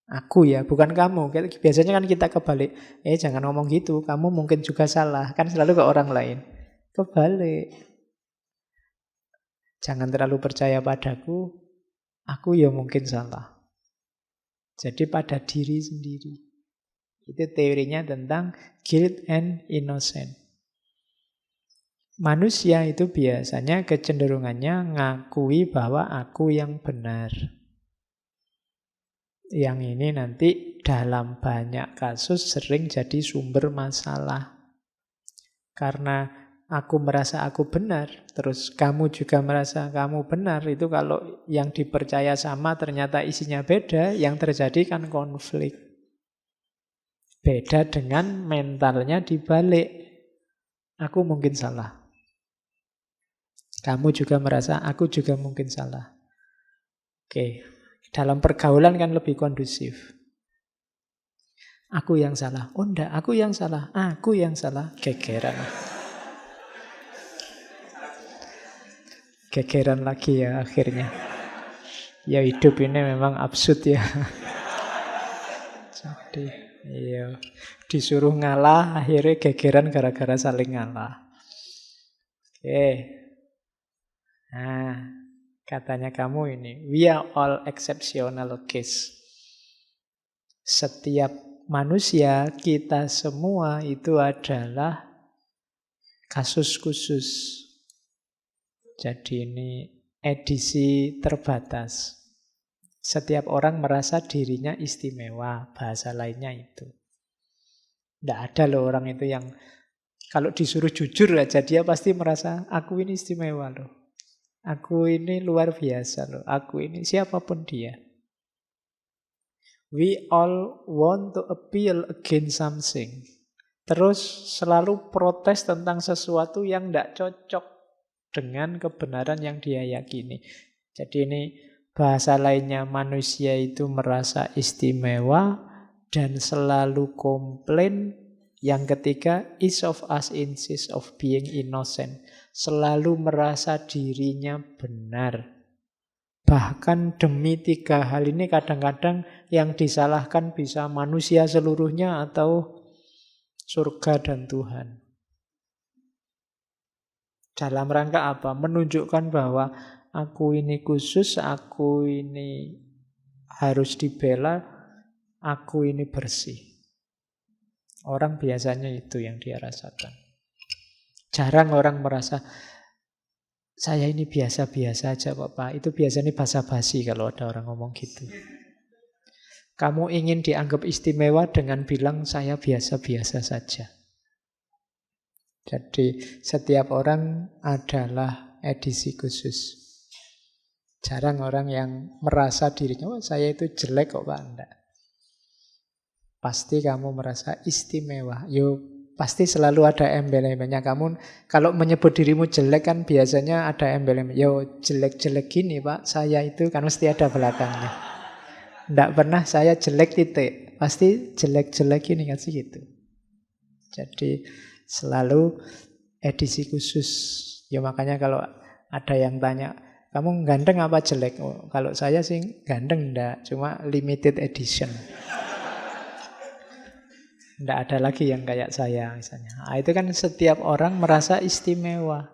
Aku ya, bukan kamu. Biasanya kan kita kebalik. Jangan ngomong gitu, kamu mungkin juga salah. Kan selalu ke orang lain. Kebalik. Jangan terlalu percaya padaku, aku ya mungkin salah. Jadi pada diri sendiri. Itu teorinya tentang guilt and innocence. Manusia itu biasanya kecenderungannya ngakui bahwa aku yang benar. Yang ini nanti dalam banyak kasus sering jadi sumber masalah. Karena aku merasa aku benar, terus kamu juga merasa kamu benar, itu kalau yang dipercaya sama ternyata isinya beda, yang terjadi kan konflik. Beda dengan mentalnya dibalik. Aku mungkin salah. Kamu juga merasa aku juga mungkin salah. Oke, dalam pergaulan kan lebih kondusif. Aku yang salah. Oh enggak, aku yang salah. Aku yang salah. Gegeran. Gegeran lagi ya akhirnya. Ya hidup ini memang absurd ya. Jadi iya, disuruh ngalah akhirnya gegeran gara-gara saling ngalah. Oke. Nah, katanya kamu ini, we are all exceptional case. Setiap manusia, kita semua itu adalah kasus khusus. Jadi ini edisi terbatas. Setiap orang merasa dirinya istimewa, bahasa lainnya itu. Tidak ada loh orang itu yang kalau disuruh jujur aja dia pasti merasa aku ini istimewa loh. Aku ini luar biasa loh. Aku ini siapapun dia. We all want to appeal against something. Terus selalu protes tentang sesuatu yang tidak cocok dengan kebenaran yang dia yakini. Jadi ini bahasa lainnya, manusia itu merasa istimewa dan selalu komplain Yang ketiga, each of us insists of being innocent. Selalu merasa dirinya benar. Bahkan demi 3 hal ini kadang-kadang yang disalahkan bisa manusia seluruhnya atau surga dan Tuhan. Dalam rangka apa? Menunjukkan bahwa aku ini khusus, aku ini harus dibela, aku ini bersih. Orang biasanya itu yang dia rasakan. Jarang orang merasa, saya ini biasa-biasa aja kok Pak. Itu biasanya basa-basi kalau ada orang ngomong gitu. Kamu ingin dianggap istimewa dengan bilang saya biasa-biasa saja. Jadi setiap orang adalah edisi khusus. Jarang orang yang merasa dirinya, oh saya itu jelek kok Pak. Enggak. Pasti kamu merasa istimewa. Yo, pasti selalu ada embel-embelnya. Kamu kalau menyebut dirimu jelek kan biasanya ada embel-embel. Yo, jelek-jelek gini Pak, saya itu kan mesti ada belakangnya. Enggak pernah saya jelek titik. Pasti jelek-jelek gini kan sih gitu. Jadi selalu edisi khusus. Ya makanya kalau ada yang tanya, kamu ganteng apa jelek? Oh, kalau saya sih ganteng enggak, cuma limited edition. Tidak ada lagi yang kayak saya misalnya. Nah, itu kan setiap orang merasa istimewa.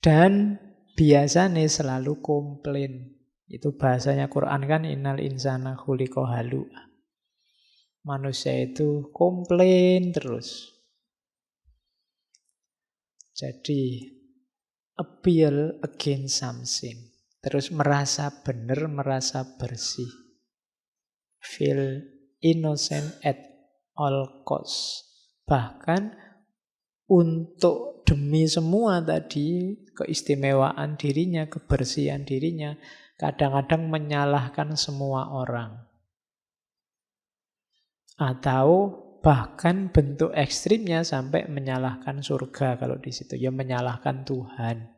Dan biasanya selalu komplain. Itu bahasanya Quran kan, innal insana khuliqa halu'a. Manusia itu komplain terus. Jadi appeal against something. Terus merasa benar, merasa bersih. Feel innocent at all cost. Bahkan untuk demi semua tadi, keistimewaan dirinya, kebersihan dirinya, kadang-kadang menyalahkan semua orang. Atau bahkan bentuk ekstrimnya sampai menyalahkan surga kalau di situ. Ya menyalahkan Tuhan.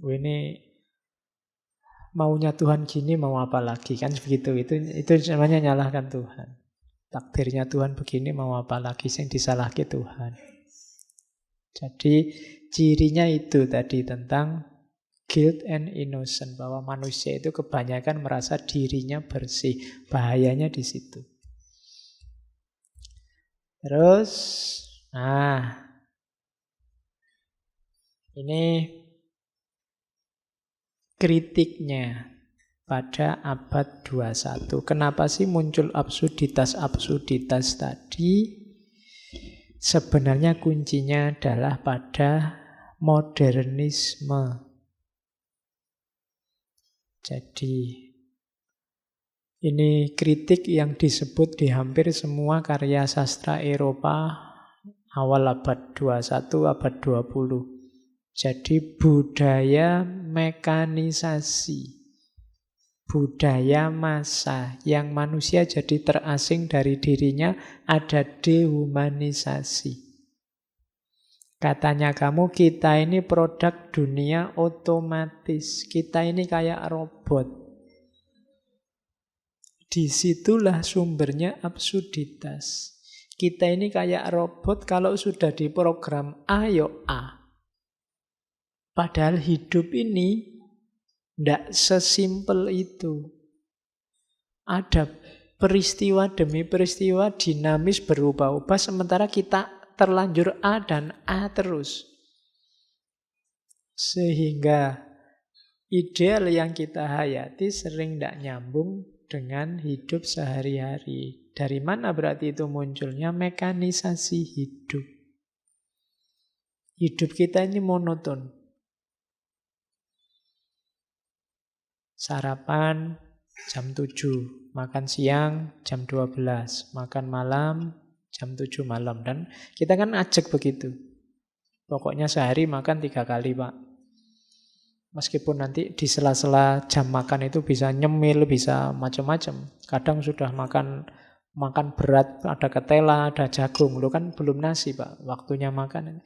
Ini maunya Tuhan gini, mau apa lagi? Kan begitu. Itu namanya nyalahkan Tuhan. Takdirnya Tuhan begini, mau apa lagi? Yang disalahkan Tuhan. Jadi cirinya itu tadi tentang guilt and innocent. Bahwa manusia itu kebanyakan merasa dirinya bersih. Bahayanya di situ. Terus, ini kritiknya pada abad 21. Kenapa sih muncul absurditas-absurditas tadi? Sebenarnya kuncinya adalah pada modernisme. Jadi ini kritik yang disebut di hampir semua karya sastra Eropa awal abad 21, abad 20. Jadi budaya mekanisasi, budaya massa yang manusia jadi terasing dari dirinya, ada dehumanisasi. Katanya kamu, kita ini produk dunia otomatis, kita ini kayak robot. Disitulah sumbernya absurditas. Kita ini kayak robot, kalau sudah diprogram A, yo A. Padahal hidup ini tidak sesimpel itu. Ada peristiwa demi peristiwa dinamis berubah-ubah, sementara kita terlanjur A dan A terus. Sehingga ideal yang kita hayati sering tidak nyambung dengan hidup sehari-hari. Dari mana berarti itu munculnya? Mekanisasi hidup. Hidup kita ini monoton. Sarapan jam 7, makan siang jam 12, makan malam jam 7 malam. Dan kita kan ajak begitu. Pokoknya sehari makan 3 kali, Pak. Meskipun nanti di sela-sela jam makan itu bisa nyemil, bisa macam-macam. Kadang sudah makan berat, ada ketela, ada jagung. Lu kan belum nasi, Pak. Waktunya makan.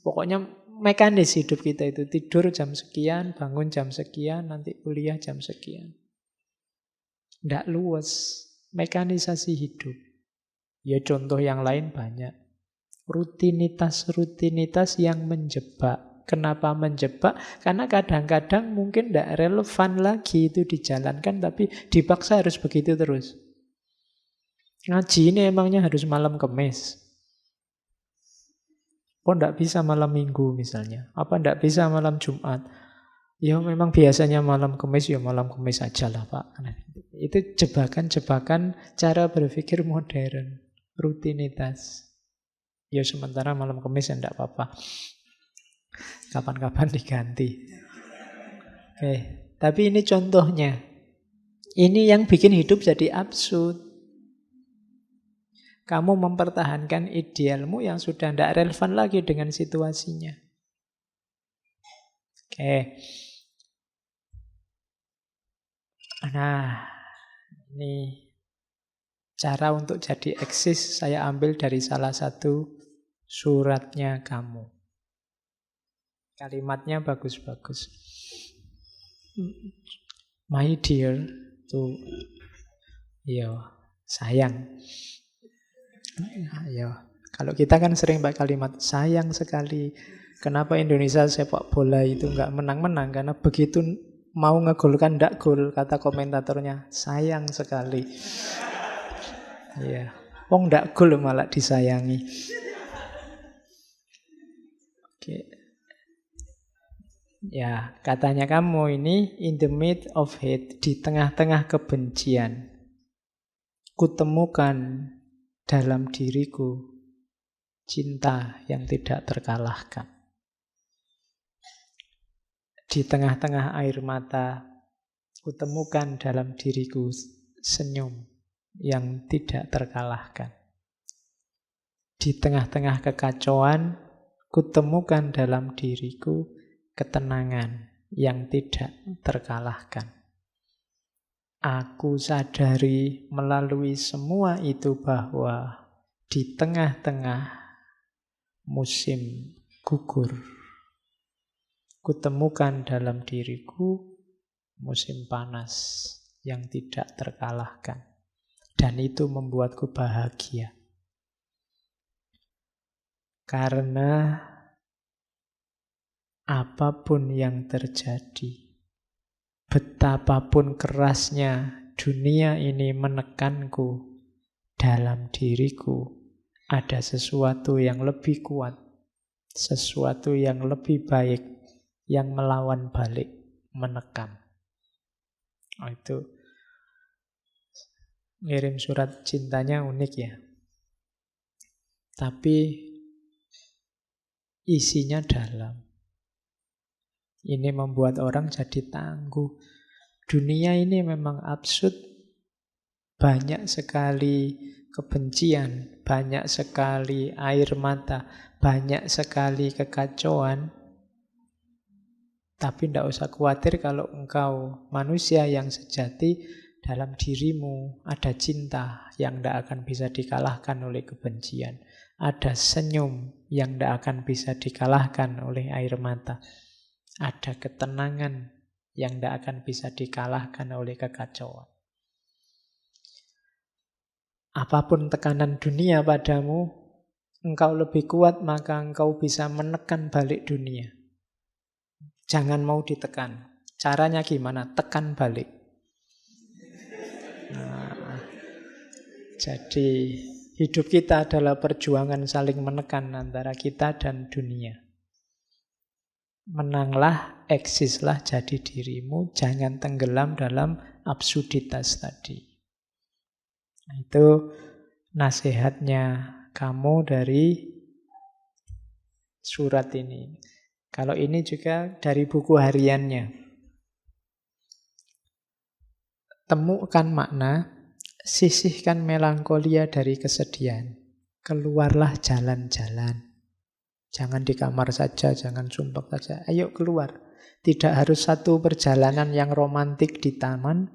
Pokoknya mekanis hidup kita itu. Tidur jam sekian, bangun jam sekian, nanti kuliah jam sekian. Tidak luas. Mekanisasi hidup. Ya contoh yang lain banyak. Rutinitas-rutinitas yang menjebak. Kenapa menjebak? Karena kadang-kadang mungkin tidak relevan lagi itu dijalankan, tapi dipaksa harus begitu terus. Ngaji ini emangnya harus malam Kamis. Kok tidak bisa malam Minggu misalnya? Apa tidak bisa malam Jumat? Ya memang biasanya malam Kamis, ya malam Kamis aja lah Pak. Itu jebakan-jebakan cara berpikir modern. Rutinitas. Ya sementara malam Kamis ya tidak apa-apa. Kapan-kapan diganti. Oke, tapi ini contohnya. Ini yang bikin hidup jadi absurd. Kamu mempertahankan idealmu yang sudah tidak relevan lagi dengan situasinya. Oke. Nah, ini cara untuk jadi eksis saya ambil dari salah satu suratnya kamu. Kalimatnya bagus-bagus. My dear, tuh, yo, sayang. Ayo, kalau kita kan sering pakai kalimat sayang sekali. Kenapa Indonesia sepak bola itu nggak menang-menang? Karena begitu mau ngegolkan ndak gol, kata komentatornya sayang sekali. Iya, wong ndak gol malah disayangi. Oke. Ya, katanya kamu ini in the midst of hate, di tengah-tengah kebencian, kutemukan dalam diriku cinta yang tidak terkalahkan. Di tengah-tengah air mata, kutemukan dalam diriku senyum yang tidak terkalahkan. Di tengah-tengah kekacauan, kutemukan dalam diriku ketenangan yang tidak terkalahkan. Aku sadari melalui semua itu bahwa di tengah-tengah musim gugur, kutemukan dalam diriku musim panas yang tidak terkalahkan. Dan itu membuatku bahagia. Karena apapun yang terjadi, betapapun kerasnya dunia ini menekanku, dalam diriku ada sesuatu yang lebih kuat, sesuatu yang lebih baik, yang melawan balik, menekan. Oh, itu ngirim surat cintanya unik ya. Tapi isinya dalam. Ini membuat orang jadi tangguh. Dunia ini memang absurd. Banyak sekali kebencian, banyak sekali air mata, banyak sekali kekacauan. Tapi tidak usah khawatir kalau engkau manusia yang sejati, dalam dirimu ada cinta yang tidak akan bisa dikalahkan oleh kebencian. Ada senyum yang tidak akan bisa dikalahkan oleh air mata. Ada ketenangan yang tidak akan bisa dikalahkan oleh kekacauan. Apapun tekanan dunia padamu, engkau lebih kuat, maka engkau bisa menekan balik dunia. Jangan mau ditekan. Caranya gimana? Tekan balik. Nah, jadi hidup kita adalah perjuangan saling menekan antara kita dan dunia. Menanglah, eksislah, jadi dirimu, jangan tenggelam dalam absurditas tadi. Nah, itu nasihatnya kamu dari surat ini. Kalau ini juga dari buku hariannya. Temukan makna, sisihkan melankolia dari kesedihan. Keluarlah jalan-jalan. Jangan di kamar saja, jangan sumpek saja. Ayo keluar. Tidak harus satu perjalanan yang romantik di taman,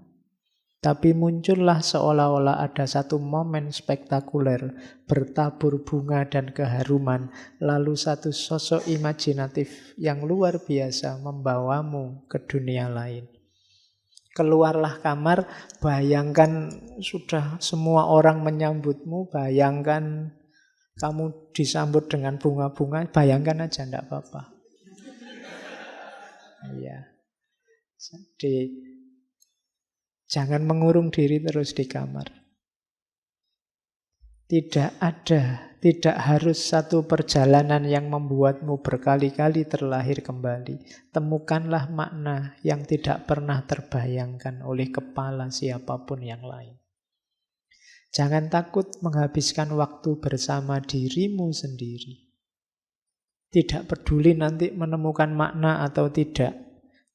tapi muncullah seolah-olah ada satu momen spektakuler, bertabur bunga dan keharuman, lalu satu sosok imajinatif yang luar biasa membawamu ke dunia lain. Keluarlah kamar, bayangkan sudah semua orang menyambutmu, bayangkan kamu disambut dengan bunga-bunga, bayangkan aja, enggak apa-apa. Iya. Jadi jangan mengurung diri terus di kamar. Tidak harus satu perjalanan yang membuatmu berkali-kali terlahir kembali. Temukanlah makna yang tidak pernah terbayangkan oleh kepala siapapun yang lain. Jangan takut menghabiskan waktu bersama dirimu sendiri. Tidak peduli nanti menemukan makna atau tidak.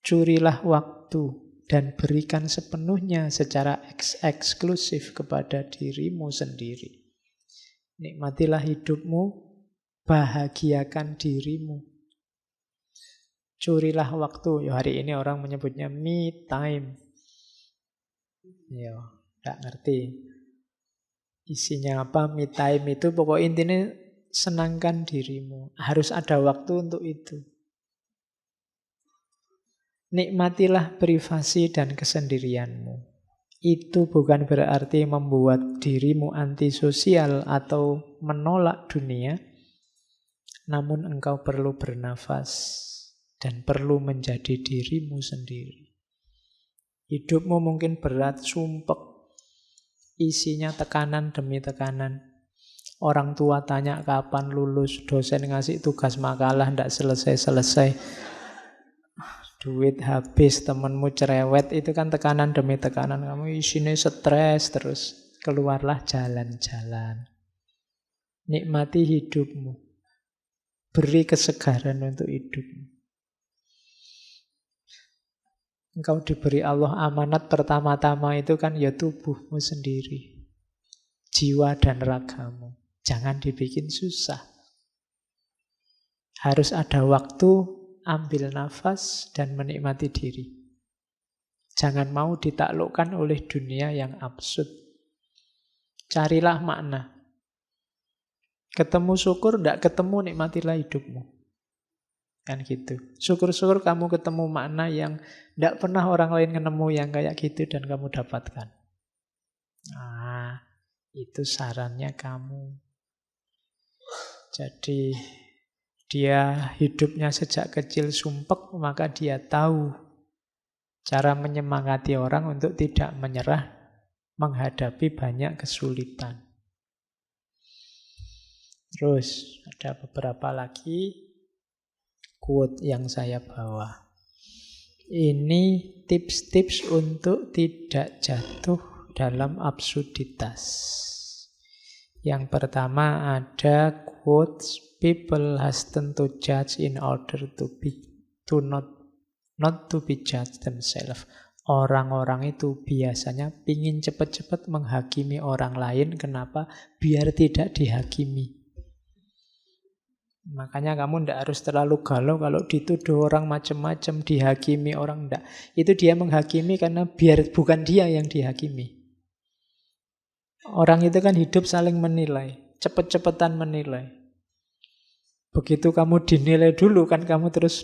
Curilah waktu dan berikan sepenuhnya secara eksklusif kepada dirimu sendiri. Nikmatilah hidupmu, bahagiakan dirimu. Curilah waktu. Ya, hari ini orang menyebutnya me time. Ya, enggak ngerti isinya apa me time itu. Pokok intinya senangkan dirimu. Harus ada waktu untuk itu. Nikmatilah privasi dan kesendirianmu. Itu bukan berarti membuat dirimu antisosial atau menolak dunia. Namun engkau perlu bernafas dan perlu menjadi dirimu sendiri. Hidupmu mungkin berat, sumpek. Isinya tekanan demi tekanan. Orang tua tanya kapan lulus, dosen ngasih tugas makalah ndak selesai-selesai. Duit habis, temenmu cerewet, itu kan tekanan demi tekanan. Kamu isinya stres terus. Keluarlah jalan-jalan. Nikmati hidupmu. Beri kesegaran untuk hidupmu. Engkau diberi Allah amanat pertama-tama itu kan ya tubuhmu sendiri. Jiwa dan ragamu. Jangan dibikin susah. Harus ada waktu. Ambil nafas dan menikmati diri. Jangan mau ditaklukkan oleh dunia yang absurd. Carilah makna. Ketemu syukur, tidak ketemu, nikmatilah hidupmu. Kan gitu. Syukur-syukur kamu ketemu makna yang tidak pernah orang lain ketemu yang kayak gitu dan kamu dapatkan. Nah, itu sarannya kamu. Jadi dia hidupnya sejak kecil sumpek, maka dia tahu cara menyemangati orang untuk tidak menyerah menghadapi banyak kesulitan. Terus ada beberapa lagi quote yang saya bawa. Ini tips-tips untuk tidak jatuh dalam absurditas. Yang pertama ada quotes, people hasten to judge in order to not to be judged themselves. Orang-orang itu biasanya ingin cepat-cepat menghakimi orang lain. Kenapa? Biar tidak dihakimi. Makanya kamu tidak harus terlalu galau kalau dituduh orang macam-macam, dihakimi orang tidak. Itu dia menghakimi karena biar bukan dia yang dihakimi. Orang itu kan hidup saling menilai, cepet-cepetan menilai. Begitu kamu dinilai dulu kan kamu terus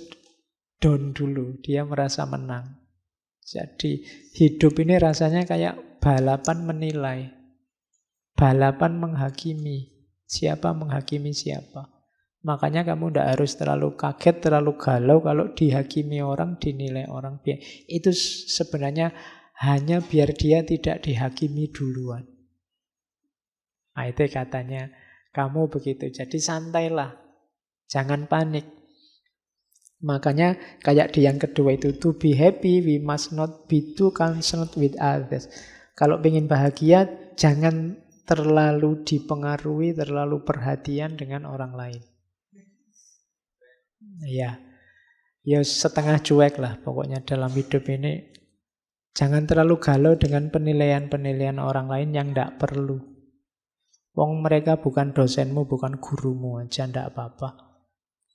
down dulu, dia merasa menang. Jadi hidup ini rasanya kayak balapan menilai, balapan menghakimi. Siapa menghakimi siapa. Makanya kamu tidak harus terlalu kaget, terlalu galau kalau dihakimi orang, dinilai orang. Itu sebenarnya hanya biar dia tidak dihakimi duluan. Nah itu katanya kamu begitu. Jadi santailah. Jangan panik. Makanya kayak di yang kedua itu, to be happy we must not be too concerned with others. Kalau ingin bahagia jangan terlalu dipengaruhi, terlalu perhatian dengan orang lain. Ya setengah cuek lah pokoknya dalam hidup ini. Jangan terlalu galau dengan penilaian-penilaian orang lain yang tidak perlu. Wong mereka bukan dosenmu, bukan gurumu aja, tidak apa-apa.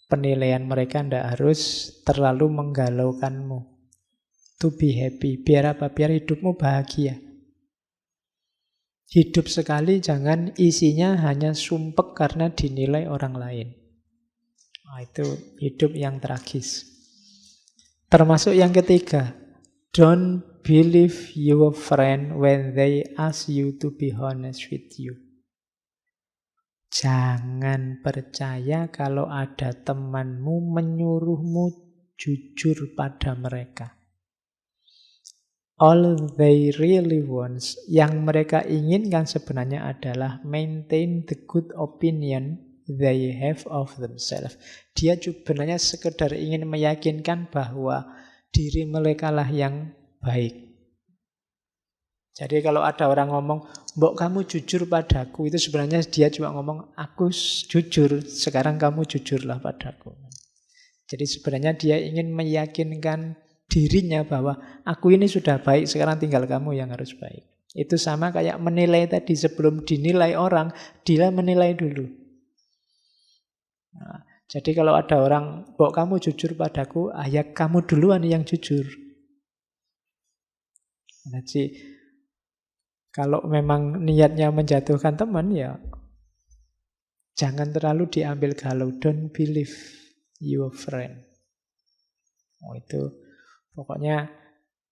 Penilaian mereka tidak harus terlalu menggalaukanmu. To be happy. Biar apa? Biar hidupmu bahagia. Hidup sekali jangan isinya hanya sumpek karena dinilai orang lain. Nah, itu hidup yang tragis. Termasuk yang ketiga, Don't believe your friend when they ask you to be honest with you. Jangan percaya kalau ada temanmu menyuruhmu jujur pada mereka. All they really want, yang mereka inginkan sebenarnya adalah maintain the good opinion they have of themselves. Dia sebenarnya sekedar ingin meyakinkan bahwa diri mereka lah yang baik. Jadi kalau ada orang ngomong, "Mbok kamu jujur padaku," itu sebenarnya dia cuma ngomong, "Aku jujur, sekarang kamu jujurlah padaku." Jadi sebenarnya dia ingin meyakinkan dirinya bahwa aku ini sudah baik, sekarang tinggal kamu yang harus baik. Itu sama kayak menilai tadi, sebelum dinilai orang, dia menilai dulu. Nah, jadi kalau ada orang, "Mbok kamu jujur padaku," ya kamu duluan yang jujur. Jadi kalau memang niatnya menjatuhkan teman, ya jangan terlalu diambil galau. Don't believe your friend. Itu pokoknya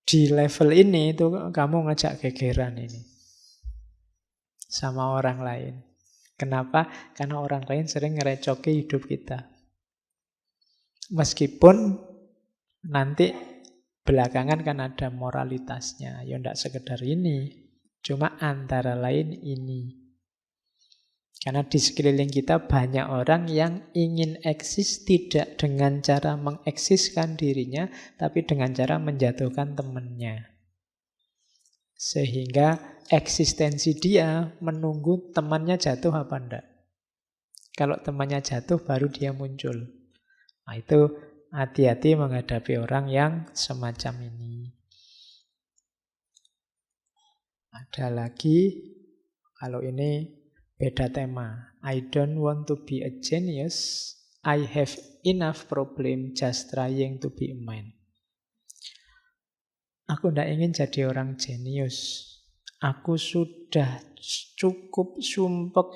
di level ini itu kamu ngajak gegeran ini sama orang lain. Kenapa? Karena orang lain sering ngerecoki hidup kita. Meskipun nanti belakangan kan ada moralitasnya. Ya enggak sekedar ini. Cuma antara lain ini. Karena di sekeliling kita banyak orang yang ingin eksis tidak dengan cara mengeksiskan dirinya, tapi dengan cara menjatuhkan temannya. Sehingga eksistensi dia menunggu temannya jatuh apa enggak. Kalau temannya jatuh baru dia muncul. Nah itu hati-hati menghadapi orang yang semacam ini. Ada lagi, kalau ini beda tema. I don't want to be a genius. I have enough problem just trying to be a man. Aku tidak ingin jadi orang jenius. Aku sudah cukup sumpek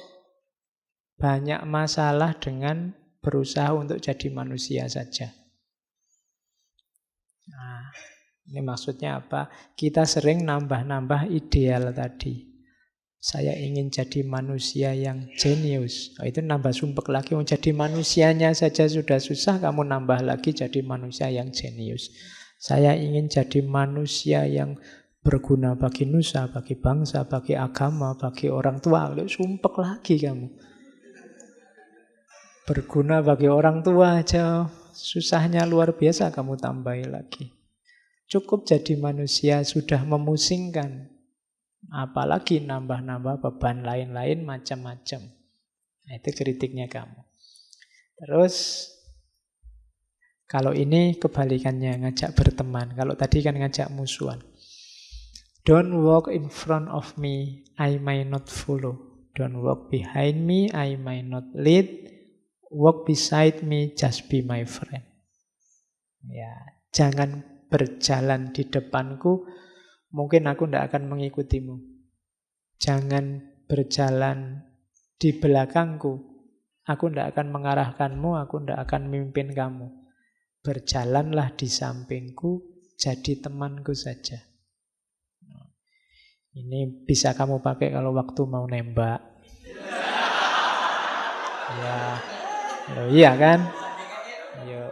banyak masalah dengan berusaha untuk jadi manusia saja. Nah, ini maksudnya apa? Kita sering nambah-nambah ideal tadi. Saya ingin jadi manusia yang jenius. Oh, itu nambah sumpek lagi. Jadi manusianya saja sudah susah, kamu nambah lagi jadi manusia yang jenius. Saya ingin jadi manusia yang berguna bagi nusa, bagi bangsa, bagi agama, bagi orang tua. Sumpek lagi kamu. Berguna bagi orang tua aja susahnya luar biasa, kamu tambahin lagi. Cukup jadi manusia sudah memusingkan. Apalagi nambah-nambah beban lain-lain macam-macam. Nah, itu kritiknya kamu. Terus kalau ini kebalikannya, ngajak berteman. Kalau tadi kan ngajak musuhan. Don't walk in front of me, I may not follow. Don't walk behind me, I may not lead. Walk beside me, just be my friend. Ya, jangan berjalan di depanku, mungkin aku tidak akan mengikutimu. Jangan berjalan di belakangku, aku tidak akan mengarahkanmu, aku tidak akan memimpin kamu. Berjalanlah di sampingku, jadi temanku saja. Ini bisa kamu pakai kalau waktu mau nembak. Ya, iya kan? Yo.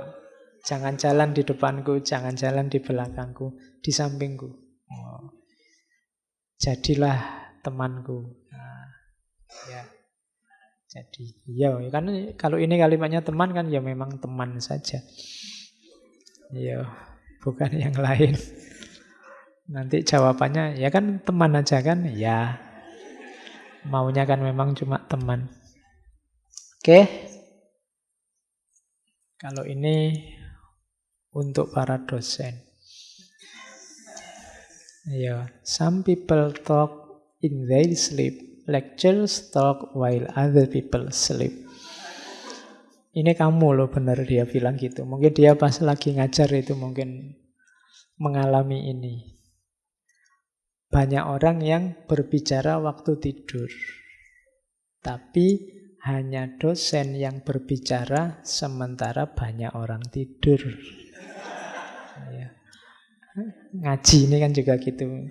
Jangan jalan di depanku, jangan jalan di belakangku, di sampingku. Oh. Jadilah temanku. Nah, ya. Jadi, ya kan kalau ini kalimatnya teman kan ya memang teman saja. Ya, bukan yang lain. Nanti jawabannya ya kan teman aja kan? Ya. Maunya kan memang cuma teman. Oke. Kalau ini untuk para dosen. Ya, some people talk in their sleep. Lecturers talk while other people sleep. Ini kamu loh, benar dia bilang gitu. Mungkin dia pas lagi ngajar itu mungkin mengalami ini. Banyak orang yang berbicara waktu tidur. Tapi hanya dosen yang berbicara sementara banyak orang tidur. Ya. Ngaji ini kan juga gitu.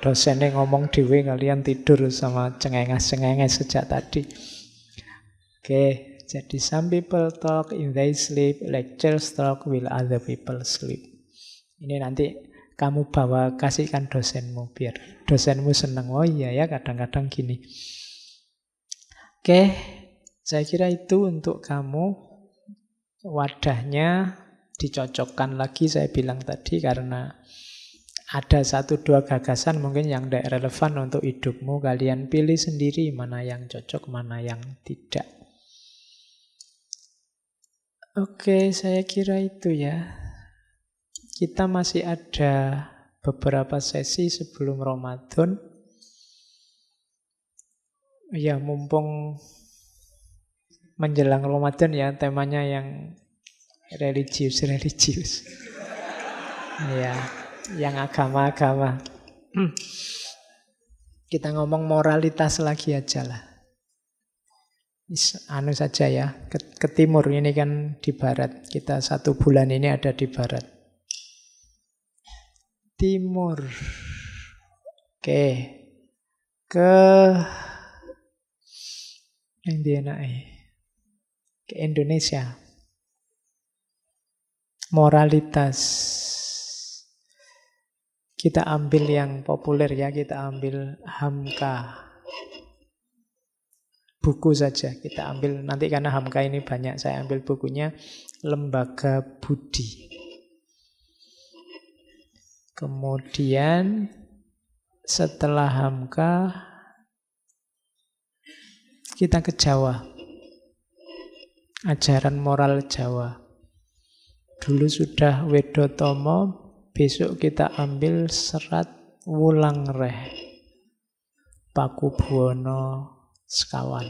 Dosennya ngomong dhewe kalian tidur sama cengenges-cengenges sejak tadi. Oke, jadi some people talk in they sleep, lectures talk while other people sleep. Ini nanti kamu bawa kasihkan dosenmu biar dosenmu seneng. Oh iya ya, kadang-kadang gini. Oke, saya kira itu untuk kamu. Wadahnya dicocokkan lagi saya bilang tadi karena ada 1-2 gagasan mungkin yang tidak relevan untuk hidupmu. Kalian pilih sendiri mana yang cocok, mana yang tidak. Oke, saya kira itu ya. Kita masih ada beberapa sesi sebelum Ramadan. Ya, mumpung menjelang Ramadan ya, temanya yang religius. Ya, yang agama-agama. Kita ngomong moralitas lagi aja lah. Anu saja ya, ke timur ini kan di barat. Kita 1 bulan ini ada di barat. Timur. Oke. Ke ke Indonesia. Moralitas. Kita ambil yang populer ya, kita ambil Hamka. Buku saja kita ambil, nanti karena Hamka ini banyak, saya ambil bukunya Lembaga Budi. Kemudian setelah Hamka kita ke Jawa. Ajaran moral Jawa. Dulu sudah Wedotomo, besok kita ambil serat Wulangreh, Pakubuwono sekawan.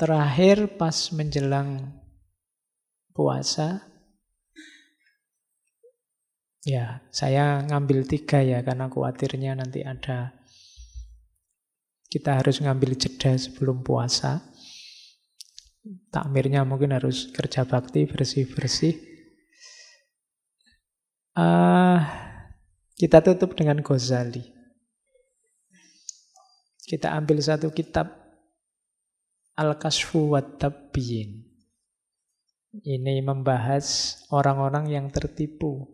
Terakhir pas menjelang puasa, ya saya ngambil 3 ya karena khawatirnya nanti kita harus ngambil jeda sebelum puasa. Takmirnya mungkin harus kerja bakti, bersih-bersih. Kita tutup dengan Ghazali. Kita ambil 1 kitab Al-Kashfu wa Tabyin. Ini membahas orang-orang yang tertipu.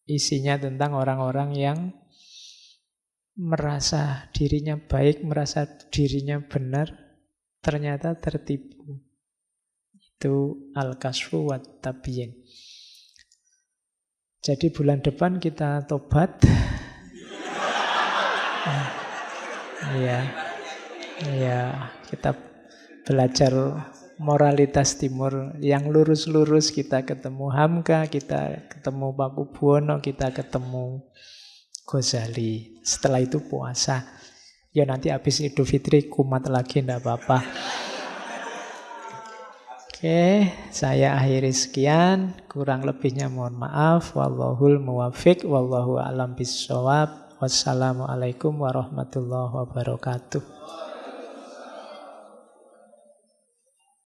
Isinya tentang orang-orang yang merasa dirinya baik, merasa dirinya benar, ternyata tertipu. Itu Al-Kashfu wa Tabyin. Jadi bulan depan kita tobat. Iya, kita belajar moralitas timur yang lurus-lurus. Kita ketemu Hamka, kita ketemu Pakubuwono, kita ketemu Ghazali. Setelah itu puasa. Ya nanti habis Idul Fitri kumat lagi, enggak apa-apa. Oke, saya akhiri sekian. Kurang lebihnya mohon maaf. Wallahul muwaffiq, wallahu a'lam bishawab. Wassalamualaikum warahmatullahi wabarakatuh.